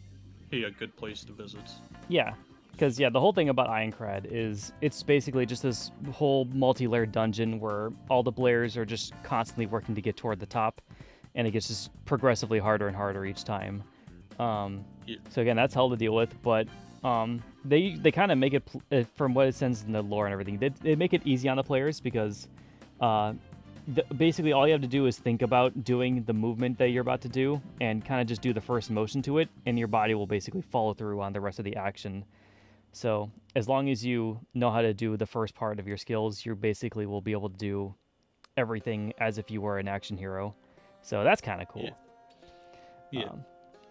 a good place to visit. Yeah, because the whole thing about Ironcrad is it's basically just this whole multi-layered dungeon where all the players are just constantly working to get toward the top, and it gets just progressively harder and harder each time. Yeah. So again, that's hell to deal with, but they kind of make it from what it says in the lore and everything. They make it easy on the players because basically all you have to do is think about doing the movement that you're about to do and kind of just do the first motion to it, and your body will basically follow through on the rest of the action. So as long as you know how to do the first part of your skills, you basically will be able to do everything as if you were an action hero. So that's kind of cool. Yeah.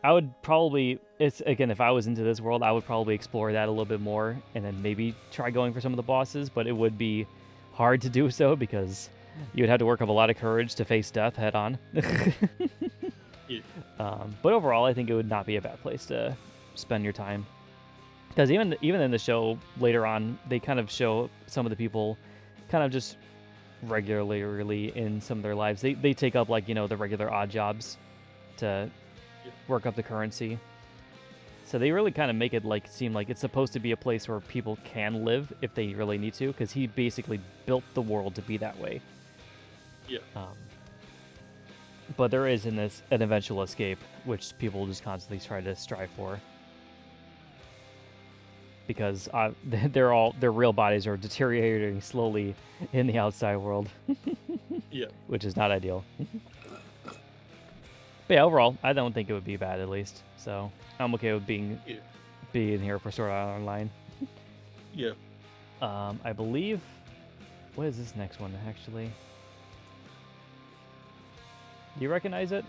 I would probably, if I was into this world, I would probably explore that a little bit more and then maybe try going for some of the bosses, but it would be hard to do so because you would have to work up a lot of courage to face death head on. Yeah. But overall, I think it would not be a bad place to spend your time. Because even in the show later on, they kind of show some of the people kind of just regularly in some of their lives. They take up like, the regular odd jobs to work up the currency. So they really kind of make it seem like it's supposed to be a place where people can live if they really need to, because he basically built the world to be that way. Yeah. But there is an eventual escape, which people just constantly try to strive for, because their real bodies are deteriorating slowly in the outside world. Yeah. Which is not ideal. But yeah, overall, I don't think it would be bad, at least. So I'm okay with being here for Sword Art Online. Yeah. I believe. What is this next one actually? Do you recognize it?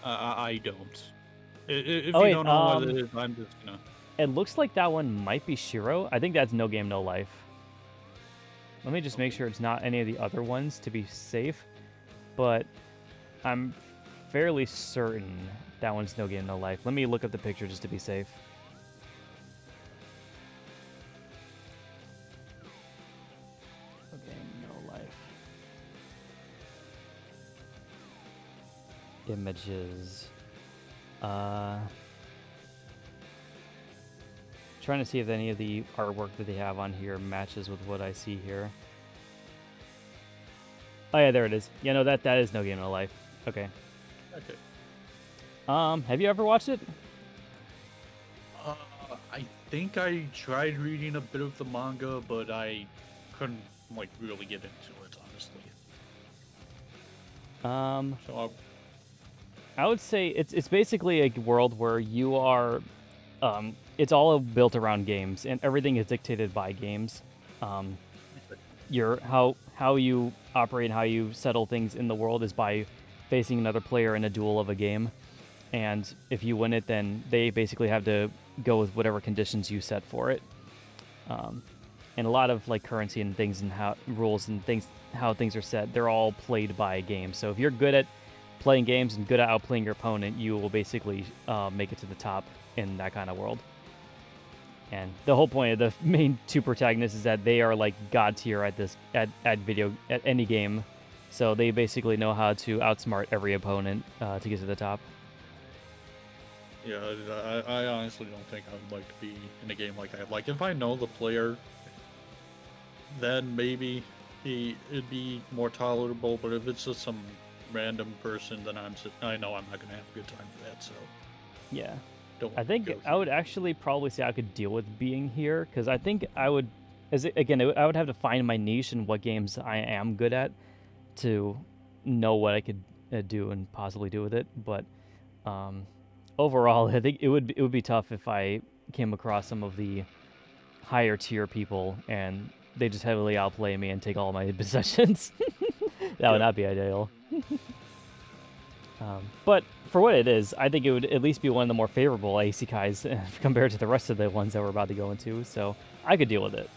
I don't. If you wait, don't know what it is, I'm just gonna. It looks like that one might be Shiro. I think that's No Game No Life. Let me just make sure it's not any of the other ones to be safe. But I'm fairly certain that one's No Game No Life. Let me look up the picture just to be safe. No Game No Life. Images. Trying to see if any of the artwork that they have on here matches with what I see here. Oh yeah, there it is. Yeah, no, that is No Game No Life. Okay. Okay. Have you ever watched it? I think I tried reading a bit of the manga, but I couldn't really get into it, honestly. So I would say it's basically a world where you are, it's all built around games, and everything is dictated by games. How you operate and how you settle things in the world is by facing another player in a duel of a game, and if you win it, then they basically have to go with whatever conditions you set for it. And a lot of currency and things and how rules and things, how things are set, they're all played by games. So if you're good at playing games and good at outplaying your opponent, you will basically make it to the top in that kind of world. And the whole point of the main two protagonists is that they are god tier at any game, so they basically know how to outsmart every opponent to get to the top. Yeah, I honestly don't think I would like to be in a game like that. If I know the player, then maybe it'd be more tolerable. But if it's just some random person, then I know I'm not gonna have a good time for that. So yeah. I think I would actually probably say I could deal with being here, because I think I would, I would have to find my niche and what games I am good at to know what I could do and possibly do with it. But overall, I think it would be tough if I came across some of the higher tier people and they just heavily outplay me and take all my possessions. That would not be ideal. But for what it is, I think it would at least be one of the more favorable isekais compared to the rest of the ones that we're about to go into. So I could deal with it.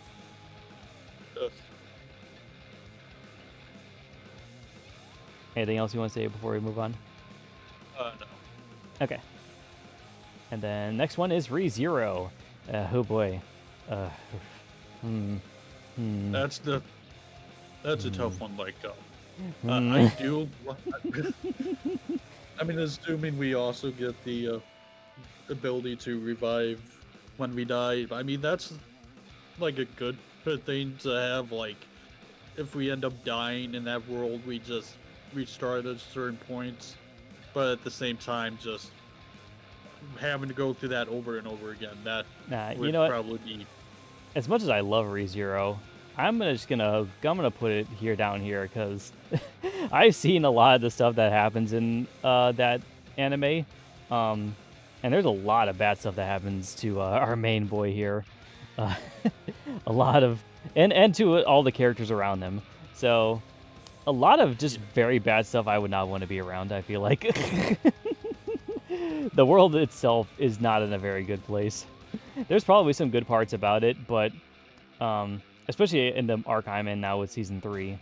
Anything else you want to say before we move on? No. Okay. And then next one is ReZero. Oh boy. That's a tough one. Like, I do. I mean, assuming we also get the ability to revive when we die. I mean, that's like a good thing to have. Like, if we end up dying in that world, we just restart at certain points. But at the same time, just having to go through that over and over again, that would probably be. As much as I love ReZero, I'm gonna put it down here because I've seen a lot of the stuff that happens in that anime, and there's a lot of bad stuff that happens to our main boy here, a lot of and to all the characters around him. So a lot of just very bad stuff I would not want to be around. I feel like the world itself is not in a very good place. There's probably some good parts about it, but especially in the arc I'm in now with season 3,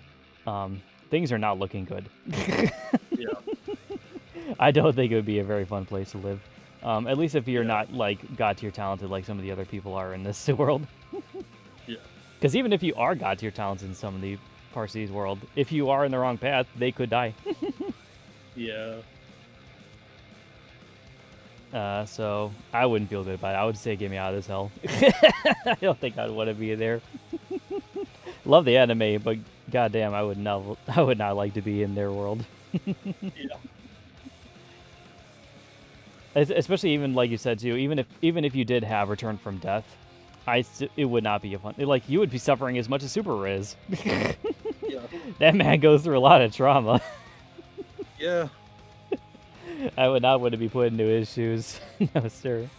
things are not looking good. Yeah. I don't think it would be a very fun place to live. At least if you're not like god tier talented like some of the other people are in this world. Yeah. Because even if you are god tier talented in some of the parts of these world, if you are in the wrong path, they could die. Yeah. So I wouldn't feel good about it. I would say get me out of this hell. I don't think I'd want to be there. Love the anime, but goddamn, I would not like to be in their world. Yeah. Especially even like you said too, even if you did have Return from Death, it would not be a fun. Like you would be suffering as much as Super is. Yeah. That man goes through a lot of trauma. Yeah. I would not want to be put into his shoes. No, sir.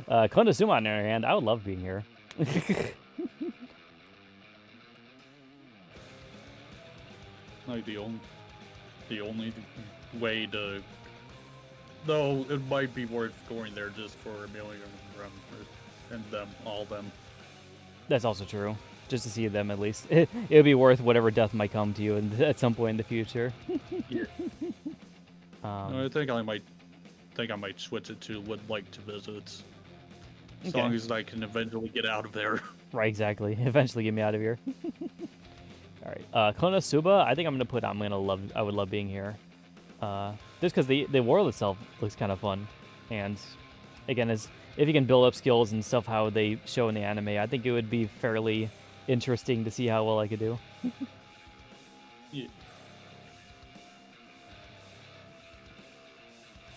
Konosuba, on the other hand, I would love being here. Like the only way to. Though it might be worth going there just for Amelia and them, all them. That's also true. Just to see them, at least. It would be worth whatever death might come to you at some point in the future. Yeah. I think I might switch it to would like to visit. As long as I can eventually get out of there. Right, exactly. Eventually get me out of here. All right. Konosuba, I think I would love being here. Just because the world itself looks kind of fun. And again, if you can build up skills and stuff how they show in the anime, I think it would be fairly interesting to see how well I could do. Yeah.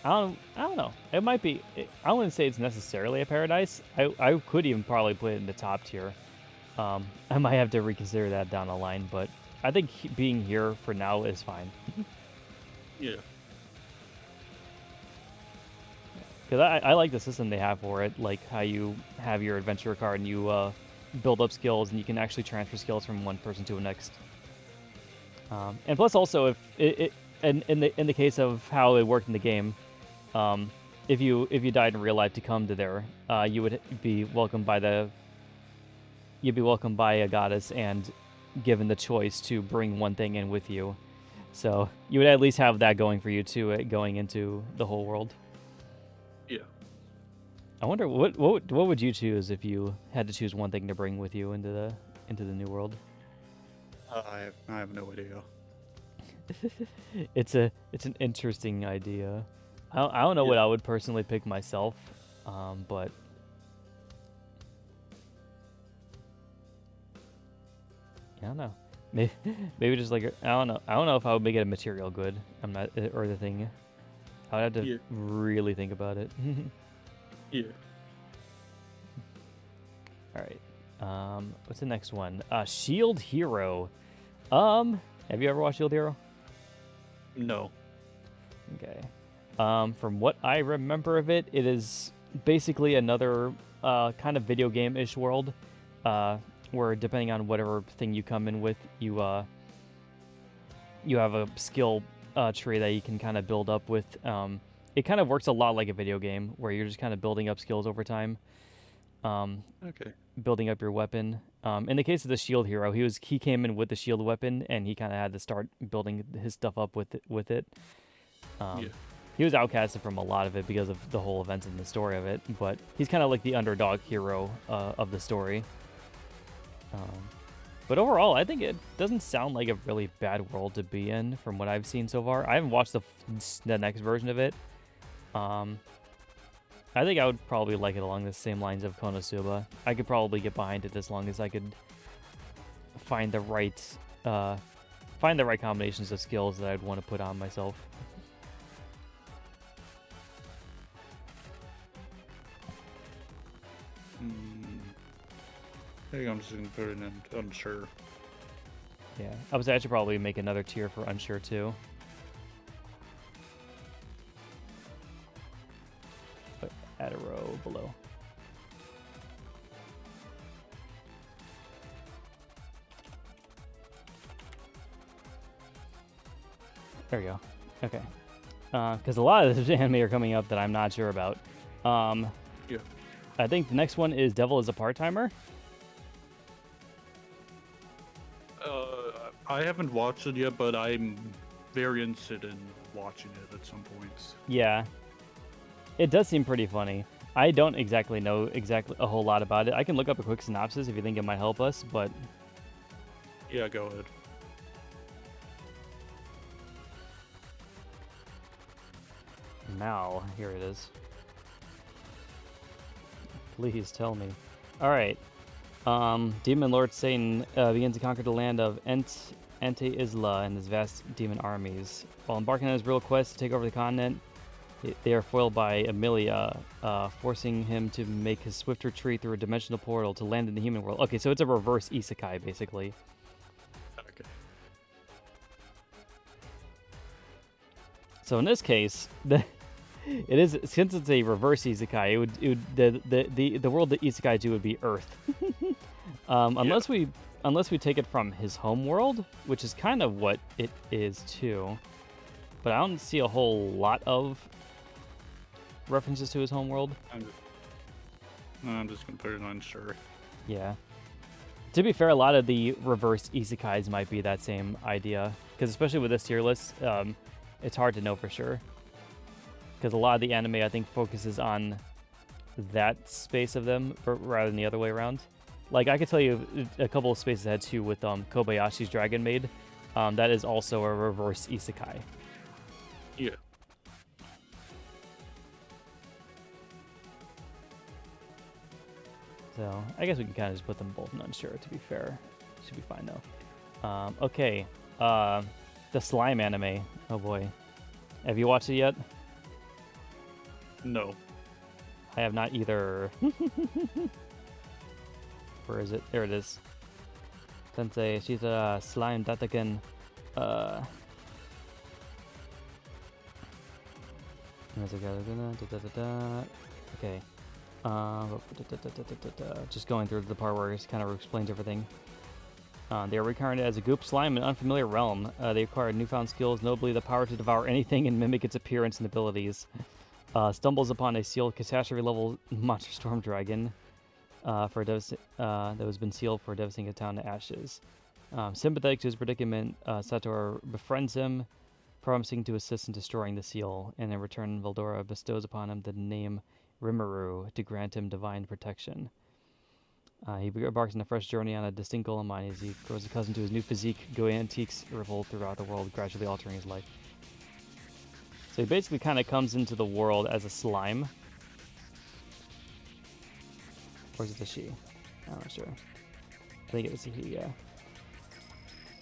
I don't know. It might be. I wouldn't say it's necessarily a paradise. I could even probably put it in the top tier. I might have to reconsider that down the line, but I think being here for now is fine. Yeah. Because I like the system they have for it, like how you have your adventure card and you build up skills and you can actually transfer skills from one person to the next. And plus, also, if in the case of how it worked in the game, if you died in real life to come to there, you would be welcomed by a goddess and given the choice to bring one thing in with you. So you would at least have that going for you too, going into the whole world. Yeah. I wonder what would you choose if you had to choose one thing to bring with you into the new world? I have no idea. It's an interesting idea. I don't know what I would personally pick myself, but I don't know. Maybe just like I don't know. I don't know if I would make it a material good. I'm not or the thing. I would have to really think about it. Yeah. All right. What's the next one? Shield Hero. Have you ever watched Shield Hero? No. Okay. From what I remember of it, it is basically another kind of video game-ish world, where depending on whatever thing you come in with, you you have a skill tree that you can kind of build up with. It kind of works a lot like a video game where you're just kind of building up skills over time. Okay. Building up your weapon. In the case of the shield hero, he came in with the shield weapon, and he kind of had to start building his stuff up with it. Yeah. He was outcasted from a lot of it because of the whole events and the story of it, but he's kind of like the underdog hero of the story. But overall, I think it doesn't sound like a really bad world to be in from what I've seen so far. I haven't watched the next version of it. I think I would probably like it along the same lines of Konosuba. I could probably get behind it as long as I could find the right combinations of skills that I'd want to put on myself. I think I'm just gonna put it in unsure. Yeah, I would say I should probably make another tier for unsure too. But add a row below. There we go. Okay. Because a lot of this anime are coming up that I'm not sure about. Yeah. I think the next one is Devil is a Part-Timer. I haven't watched it yet, but I'm very interested in watching it at some points. Yeah. It does seem pretty funny. I don't exactly know a whole lot about it. I can look up a quick synopsis if you think it might help us, but... Yeah, go ahead. Now, here it is. Please tell me. Alright. Demon Lord Satan begins to conquer the land of Ante-Isla and his vast demon armies. While embarking on his real quest to take over the continent, they are foiled by Amelia, forcing him to make his swift retreat through a dimensional portal to land in the human world. Okay, so it's a reverse isekai, basically. Okay. So in this case, it is, since it's a reverse isekai, the world that isekai do would be Earth. Unless we take it from his home world, which is kind of what it is too. But I don't see a whole lot of references to his home world. I'm just gonna put it on unsure. Yeah. To be fair, a lot of the reverse isekais might be that same idea, because especially with this tier list, it's hard to know for sure. Because a lot of the anime, I think, focuses on that space of them rather than the other way around. Like, I could tell you a couple of spaces ahead, too, with Kobayashi's Dragon Maid. That is also a reverse isekai. Yeah. So, I guess we can kind of just put them both in unsure, to be fair. Should be fine, though. Okay. The Slime anime. Oh, boy. Have you watched it yet? No. I have not either. Where is it? There it is. Sensei, she's a slime Dataken. Okay. Just going through the part where it kind of explains everything. They are reincarnated as a goop slime in an unfamiliar realm. They acquired newfound skills, notably the power to devour anything and mimic its appearance and abilities. Stumbles upon a sealed catastrophe-level monster storm dragon that has been sealed for devastating a town to ashes. Sympathetic to his predicament, Sator befriends him, promising to assist in destroying the seal, and in return, Veldora bestows upon him the name Rimuru to grant him divine protection. He embarks on a fresh journey on a distinct goal in mind as he grows accustomed to his new physique. Antiques revolt throughout the world, gradually altering his life. So he basically kind of comes into the world as a slime. Or is it a she? I'm not sure. I think it was a he, yeah.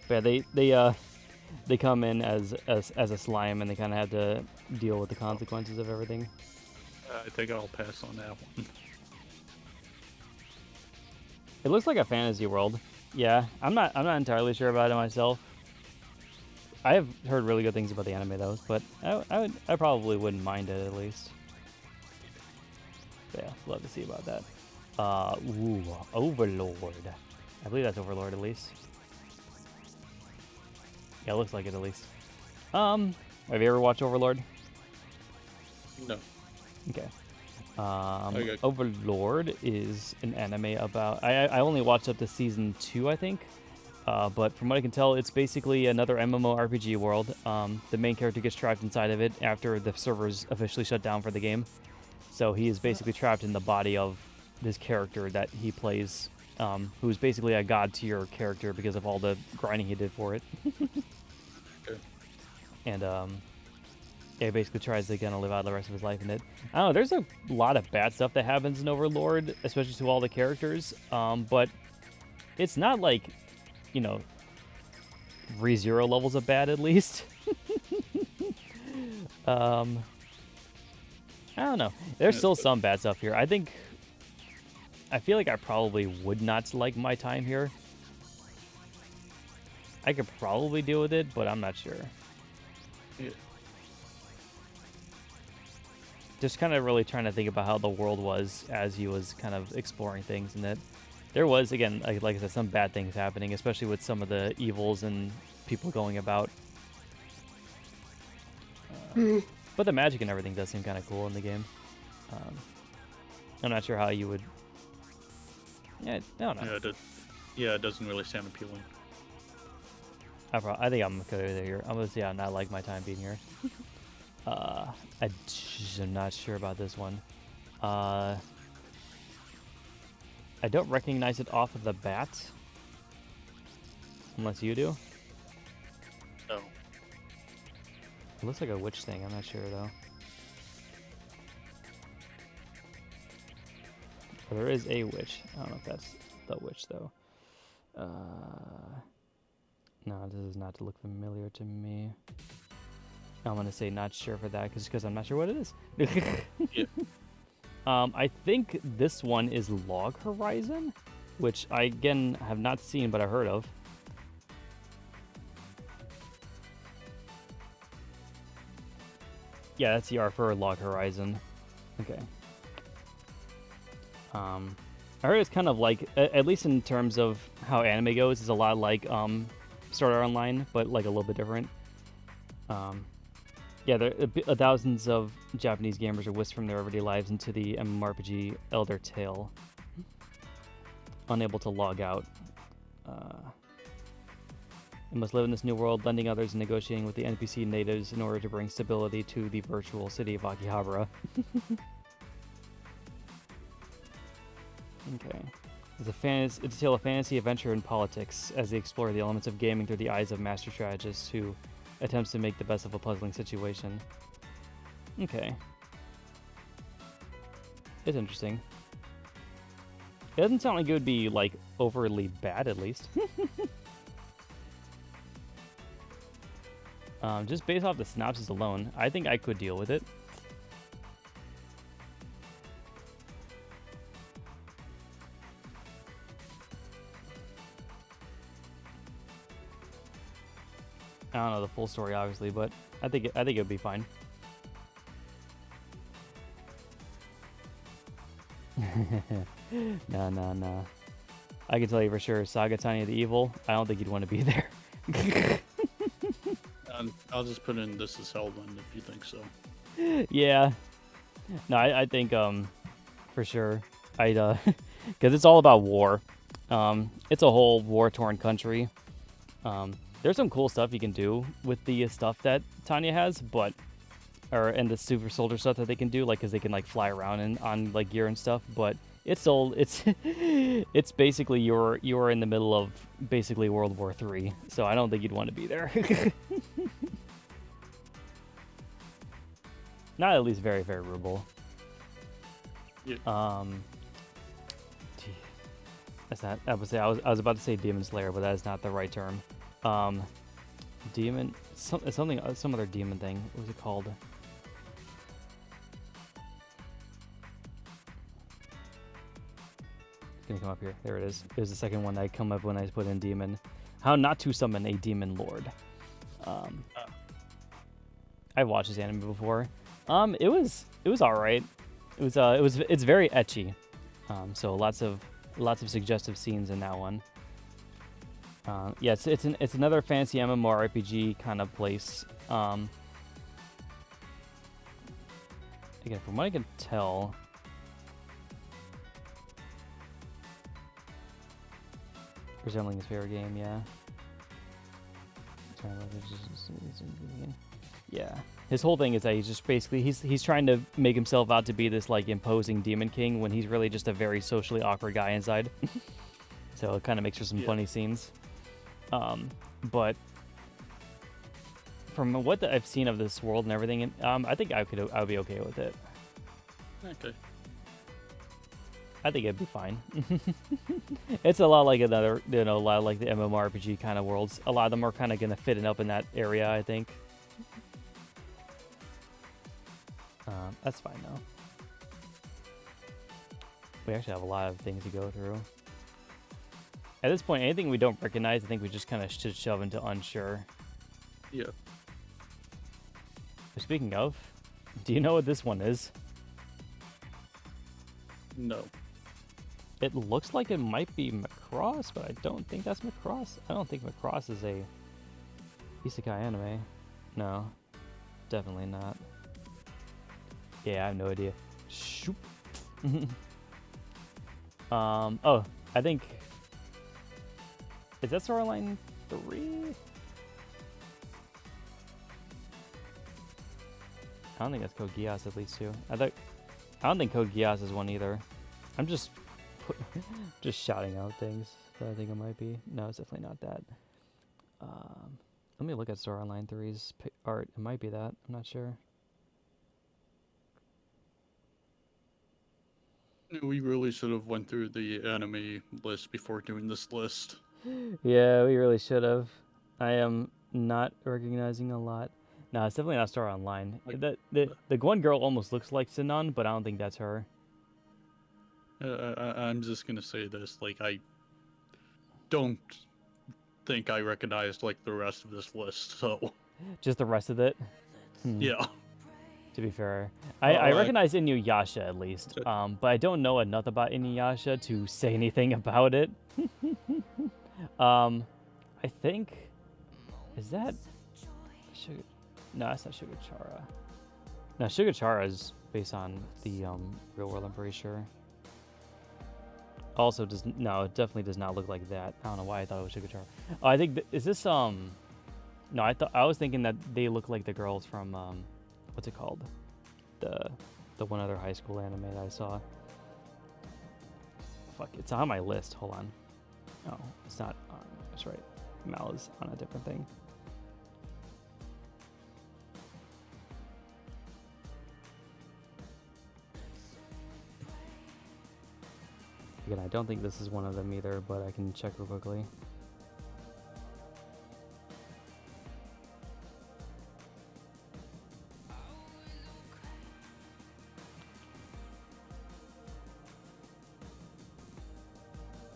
But yeah, they come in as a slime, and they kind of have to deal with the consequences of everything. I think I'll pass on that one. It looks like a fantasy world. Yeah, I'm not entirely sure about it myself. I have heard really good things about the anime though, but I probably wouldn't mind it at least. But yeah, love to see about that. Overlord. I believe that's Overlord at least. Yeah, it looks like it at least. Have you ever watched Overlord? No. Okay. Okay. Overlord is an anime about. I only watched up to season 2, I think. But from what I can tell, it's basically another MMORPG world. The main character gets trapped inside of it after the servers officially shut down for the game. So he is basically trapped in the body of this character that he plays, who's basically a god tier character because of all the grinding he did for it. Okay. And yeah, he basically tries to kind of live out the rest of his life in it. I don't know, there's a lot of bad stuff that happens in Overlord, especially to all the characters. But it's not like, you know, ReZero levels of bad at least. I don't know. There's still some bad stuff here. I feel like I probably would not like my time here. I could probably deal with it, but I'm not sure. Yeah. Just kind of really trying to think about how the world was as he was kind of exploring things, and that there was, again, like I said, some bad things happening, especially with some of the evils and people going about. But the magic and everything does seem kind of cool in the game. I'm not sure how you would. Yeah, I don't know. Yeah, it doesn't really sound appealing. I think I'm good here. I'm gonna say I not like my time being here. I'm not sure about this one. I don't recognize it off of the bat. Unless you do. No. It looks like a witch thing. I'm not sure though. Well, there is a witch. I don't know if that's the witch though. No, this is not to look familiar to me. I'm gonna say not sure for that because I'm not sure what it is. Yeah. I think this one is Log Horizon, which I again have not seen but I've heard of. Yeah, that's the R for Log Horizon. Okay. I heard it's kind of like, at least in terms of how anime goes, it's a lot like Sword Art Online, but like a little bit different. Yeah, thousands of Japanese gamers are whisked from their everyday lives into the MMORPG Elder Tale, unable to log out. They must live in this new world, lending others and negotiating with the NPC natives in order to bring stability to the virtual city of Akihabara. Okay. It's a tale of fantasy, adventure, and politics as they explore the elements of gaming through the eyes of master strategists who attempts to make the best of a puzzling situation. Okay. It's interesting. It doesn't sound like it would be, like, overly bad, at least. Just based off the synopsis alone, I think I could deal with it. I don't know the full story, obviously, but I think it would be fine. No. I can tell you for sure, Saga Tanya the Evil, I don't think you'd want to be there. I'll just put in This Is Hell then, if you think so. Yeah. No, I think, for sure. I'd, because it's all about war. It's a whole war-torn country. There's some cool stuff you can do with the stuff that Tanya has, and the super soldier stuff that they can do, like, because they can, like, fly around and on, like, gear and stuff, but it's basically you're in the middle of basically World War III, so I don't think you'd want to be there. Not at least very, very rural. Yeah. That's not. I was about to say Demon Slayer, but that is not the right term. Demon, some other demon thing. What was it called? It's gonna come up here. There it is. It was the second one that come up when I put in demon. How not to summon a demon lord. I've watched this anime before. It was all right. It's very ecchi. So lots of suggestive scenes in that one. Yeah, it's another fancy MMORPG kind of place. Again, from what I can tell, resembling his favorite game, yeah. Yeah, his whole thing is that he's just basically he's trying to make himself out to be this like imposing demon king when he's really just a very socially awkward guy inside. So it kind of makes for some funny scenes. But from what I've seen of this world and everything, I think I would be okay with it. Okay. I think it'd be fine. It's a lot like another, a lot like the MMORPG kind of worlds. A lot of them are kind of gonna fit up in that area, I think. That's fine though. We actually have a lot of things to go through. At this point, anything we don't recognize, I think we just kind of should shove into unsure. Yeah. Speaking of, do you know what this one is? No. It looks like it might be Macross, but I don't think that's Macross. I don't think Macross is a Isekai Anime. No, definitely not. Yeah, I have no idea. Shoop. Oh, I think... Is that Storyline 3? I don't think that's Code Geass, at least, too. I don't think Code Geass is one either. I'm just shouting out things that I think it might be. No, it's definitely not that. Let me look at Storyline 3's art. It might be that. I'm not sure. We really should have went through the anime list before doing this list. Yeah, we really should have. I am not recognizing a lot. No, it's definitely not Star Online. Like, the one girl almost looks like Sinon, but I don't think that's her. I'm just gonna say this, like, I don't think I recognized, like, the rest of this list, so... Just the rest of it? Yeah. To be fair. I recognize Inuyasha, at least, but I don't know enough about Inuyasha to say anything about it. I think... Is that... No, that's not Sugachara. No, Sugachara is based on the real world, I'm pretty sure. Also, no, it definitely does not look like that. I don't know why I thought it was Sugachara. Oh, I think is this No, I was thinking that they look like the girls from what's it called? The one other high school anime that I saw. Fuck, it's on my list. Hold on. No, it's not on. That's right. Mal is on a different thing. Again, I don't think this is one of them either, but I can check real quickly.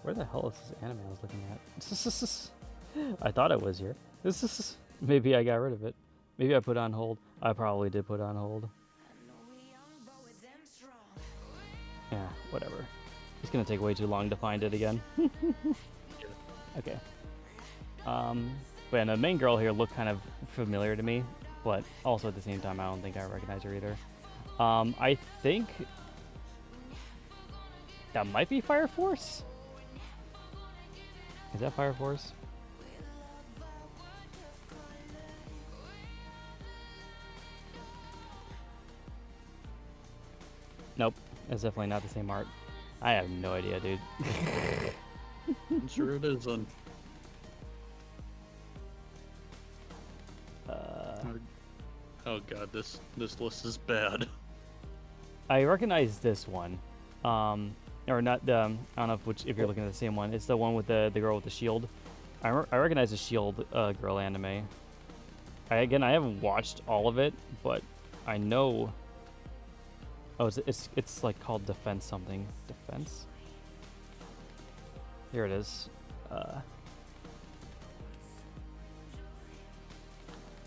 Where the hell is this anime I was looking at? I thought it was here. Maybe I got rid of it. Maybe I put it on hold. I probably did put it on hold. Yeah, whatever. It's gonna take way too long to find it again. Okay. But yeah, the main girl here looked kind of familiar to me, but also at the same time, I don't think I recognize her either. I think that might be Fire Force. Is that Fire Force? Nope, it's definitely not the same art. I have no idea, dude. I'm sure it isn't. Oh god, this list is bad. I recognize this one. Or not the, I don't know if you're looking at the same one. It's the one with the girl with the shield. I recognize the shield girl anime. I haven't watched all of it, but I know. Oh, it's like called Defense something. Defense? Here it is.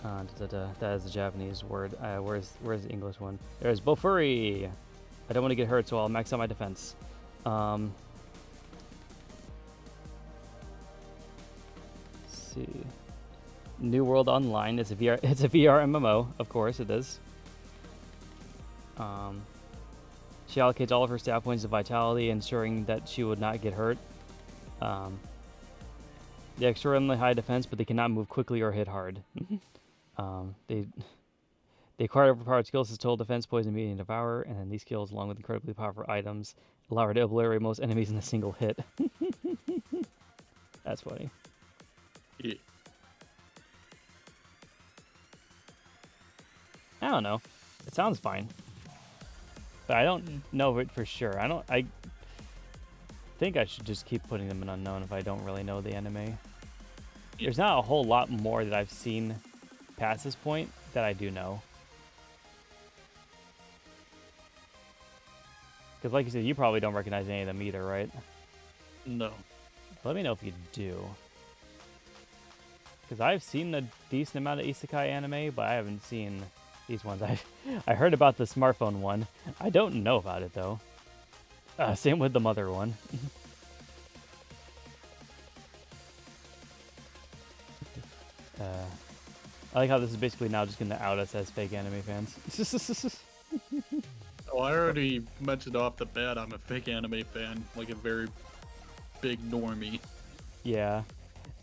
That is the Japanese word. Where's the English one? There's Bofuri! I don't want to get hurt, so I'll max out my defense. see. New World Online is a VR. It's a VR MMO, of course it is. She allocates all of her stat points to vitality, ensuring that she would not get hurt. They have extremely high defense, but they cannot move quickly or hit hard. They acquire overpowered skills as total defense, poison, medium, devour, and then these skills, along with incredibly powerful items, allow her to obliterate most enemies in a single hit. That's funny. Yeah. I don't know. It sounds fine, but I don't know it for sure. I think I should just keep putting them in unknown if I don't really know the anime. There's not a whole lot more that I've seen past this point that I do know. Because like you said, you probably don't recognize any of them either, right? No. Let me know if you do. Because I've seen a decent amount of Isekai anime, but I haven't seen these ones. I heard about the smartphone one. I don't know about it, though. Same with the mother one. I like how this is basically now just going to out us as fake anime fans. Oh, I already mentioned off the bat I'm a fake anime fan, like a very big normie. Yeah.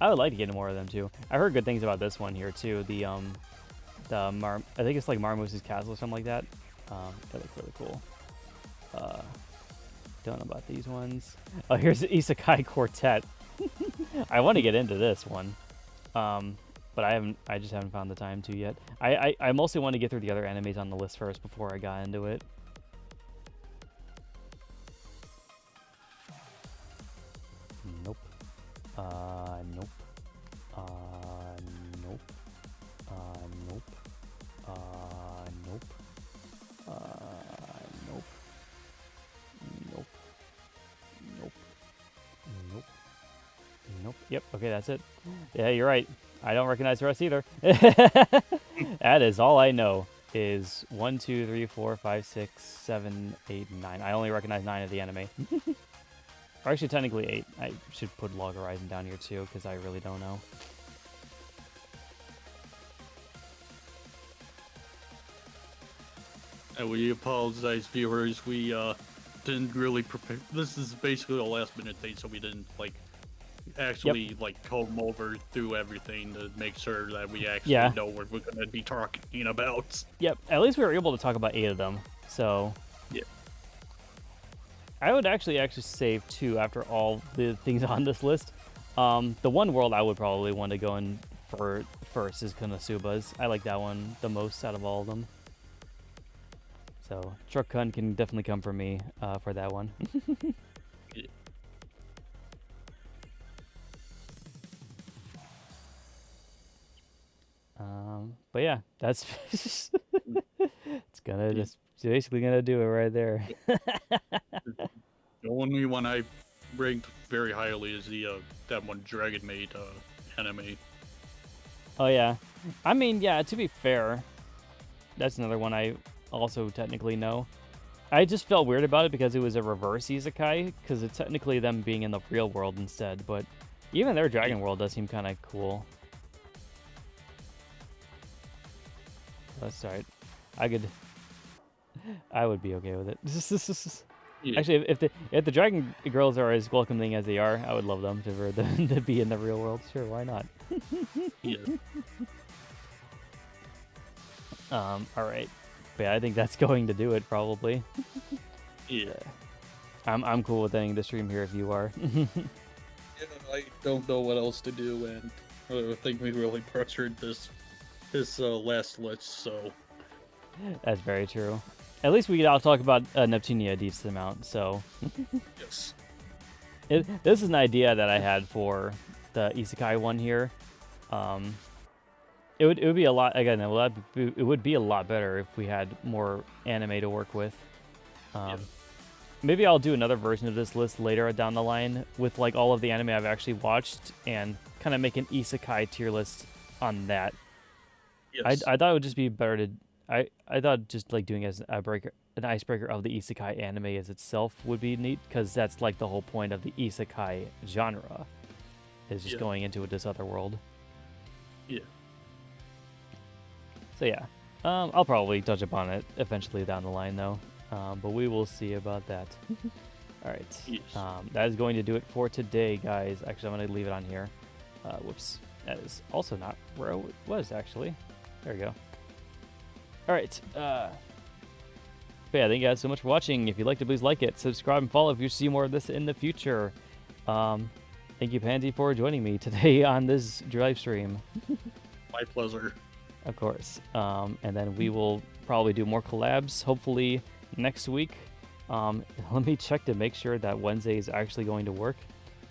I would like to get more of them, too. I heard good things about this one here, too. I think it's like Marmose's Castle or something like that. That looks really cool. Don't know about these ones. Oh, here's the Isekai Quartet. I want to get into this one. But I just haven't found the time to yet. I mostly want to get through the other animes on the list first before I got into it. Nope. Nope. Nope. Nope. Nope. Nope. Nope. Nope. Nope. Nope. Yep. Okay, that's it. Yeah, you're right. I don't recognize the rest either. That is all I know. Is 1, 2, 3, 4, 5, 6, 7, 8, 9. I only recognize 9 of the anime. Or actually, technically 8. I should put Log Horizon down here too, because I really don't know. And we apologize, viewers. We didn't really prepare. This is basically a last-minute thing, so we didn't actually comb over through everything to make sure that we actually know what we're going to be talking about. Yep. At least we were able to talk about 8 of them. So yeah. I would actually save 2 after all the things on this list. The one world I would probably want to go in for first is Konosuba's. I like that one the most out of all of them. So Truck-kun can definitely come from me for that one. Yeah. But yeah, that's it's just basically gonna do it right there. The only one I ranked very highly is the that one Dragon Maid anime. Oh yeah, I mean to be fair, that's another one I also technically know. I just felt weird about it because it was a reverse isekai, because it's technically them being in the real world instead. But even their Dragon World does seem kind of cool. That's right. I would be okay with it. Yeah. Actually, if the Dragon Girls are as welcoming as they are, I would love them to be in the real world. Sure, why not? Yeah. All right. But yeah, I think that's going to do it probably. Yeah. I'm cool with ending the stream here if you are. Yeah, I don't know what else to do, and I think we really pressured this last list, so. That's very true. At least we could all talk about Neptunia a decent amount, so. Yes. This is an idea that I had for the Isekai one here. It would be a lot, again, it would be a lot better if we had more anime to work with. Maybe I'll do another version of this list later down the line with all of the anime I've actually watched and kind of make an Isekai tier list on that. Yes. I thought it would just be better to... I thought just doing as an icebreaker of the Isekai anime as itself would be neat, because that's the whole point of the Isekai genre, is just going into this other world. Yeah. So yeah, I'll probably touch upon it eventually down the line though, but we will see about that. All right, Yes. that is going to do it for today, guys. Actually, I'm going to leave it on here. Whoops, that is also not where it was actually. There we go. All right. But yeah, thank you guys so much for watching. If you liked it, please like it, subscribe, and follow if you see more of this in the future. Thank you, Pansy, for joining me today on this live stream. My pleasure. Of course. And then we will probably do more collabs, hopefully next week. Let me check to make sure that Wednesday is actually going to work,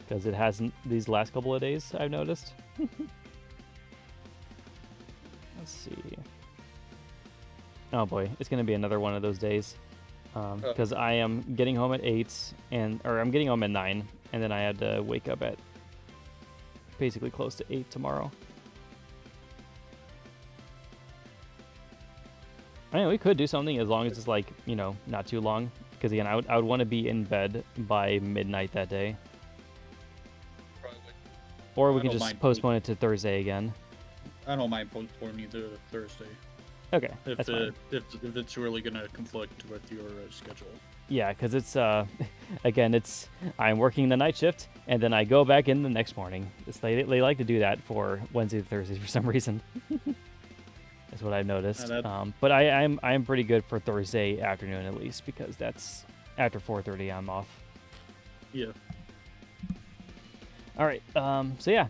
because it hasn't these last couple of days, I've noticed. Let's see. Oh boy, it's going to be another one of those days. Because I am getting home at 8, or I'm getting home at 9, and then I had to wake up at basically close to 8 tomorrow. I mean, we could do something as long as it's like, you know, not too long. Because again, I would want to be in bed by midnight that day. Probably. Or we I can don't just mind postpone it to Thursday again. I don't mind postponing to Thursday. Okay, If that's fine. if it's really gonna conflict with your schedule. Yeah, because it's again, I'm working the night shift and then I go back in the next morning. They like to do that for Wednesday to Thursday for some reason. That's what I've noticed. But I'm pretty good for Thursday afternoon at least, because that's after 4:30 I'm off. Yeah. All right. So yeah.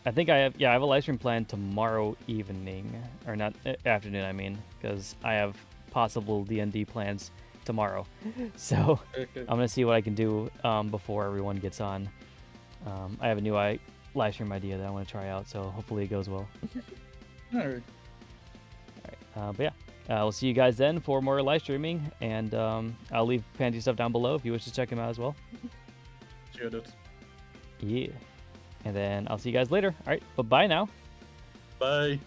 I think I have a live stream planned tomorrow evening, or not afternoon. I mean, because I have possible D&D plans tomorrow. So Okay. I'm gonna see what I can do before everyone gets on. I have a new live stream idea that I want to try out, so hopefully it goes well. All right. But yeah, we'll see you guys then for more live streaming, and I'll leave Pansy stuff down below if you wish to check him out as well. See you, dudes. Yeah. And then I'll see you guys later. All right, bye-bye now. Bye.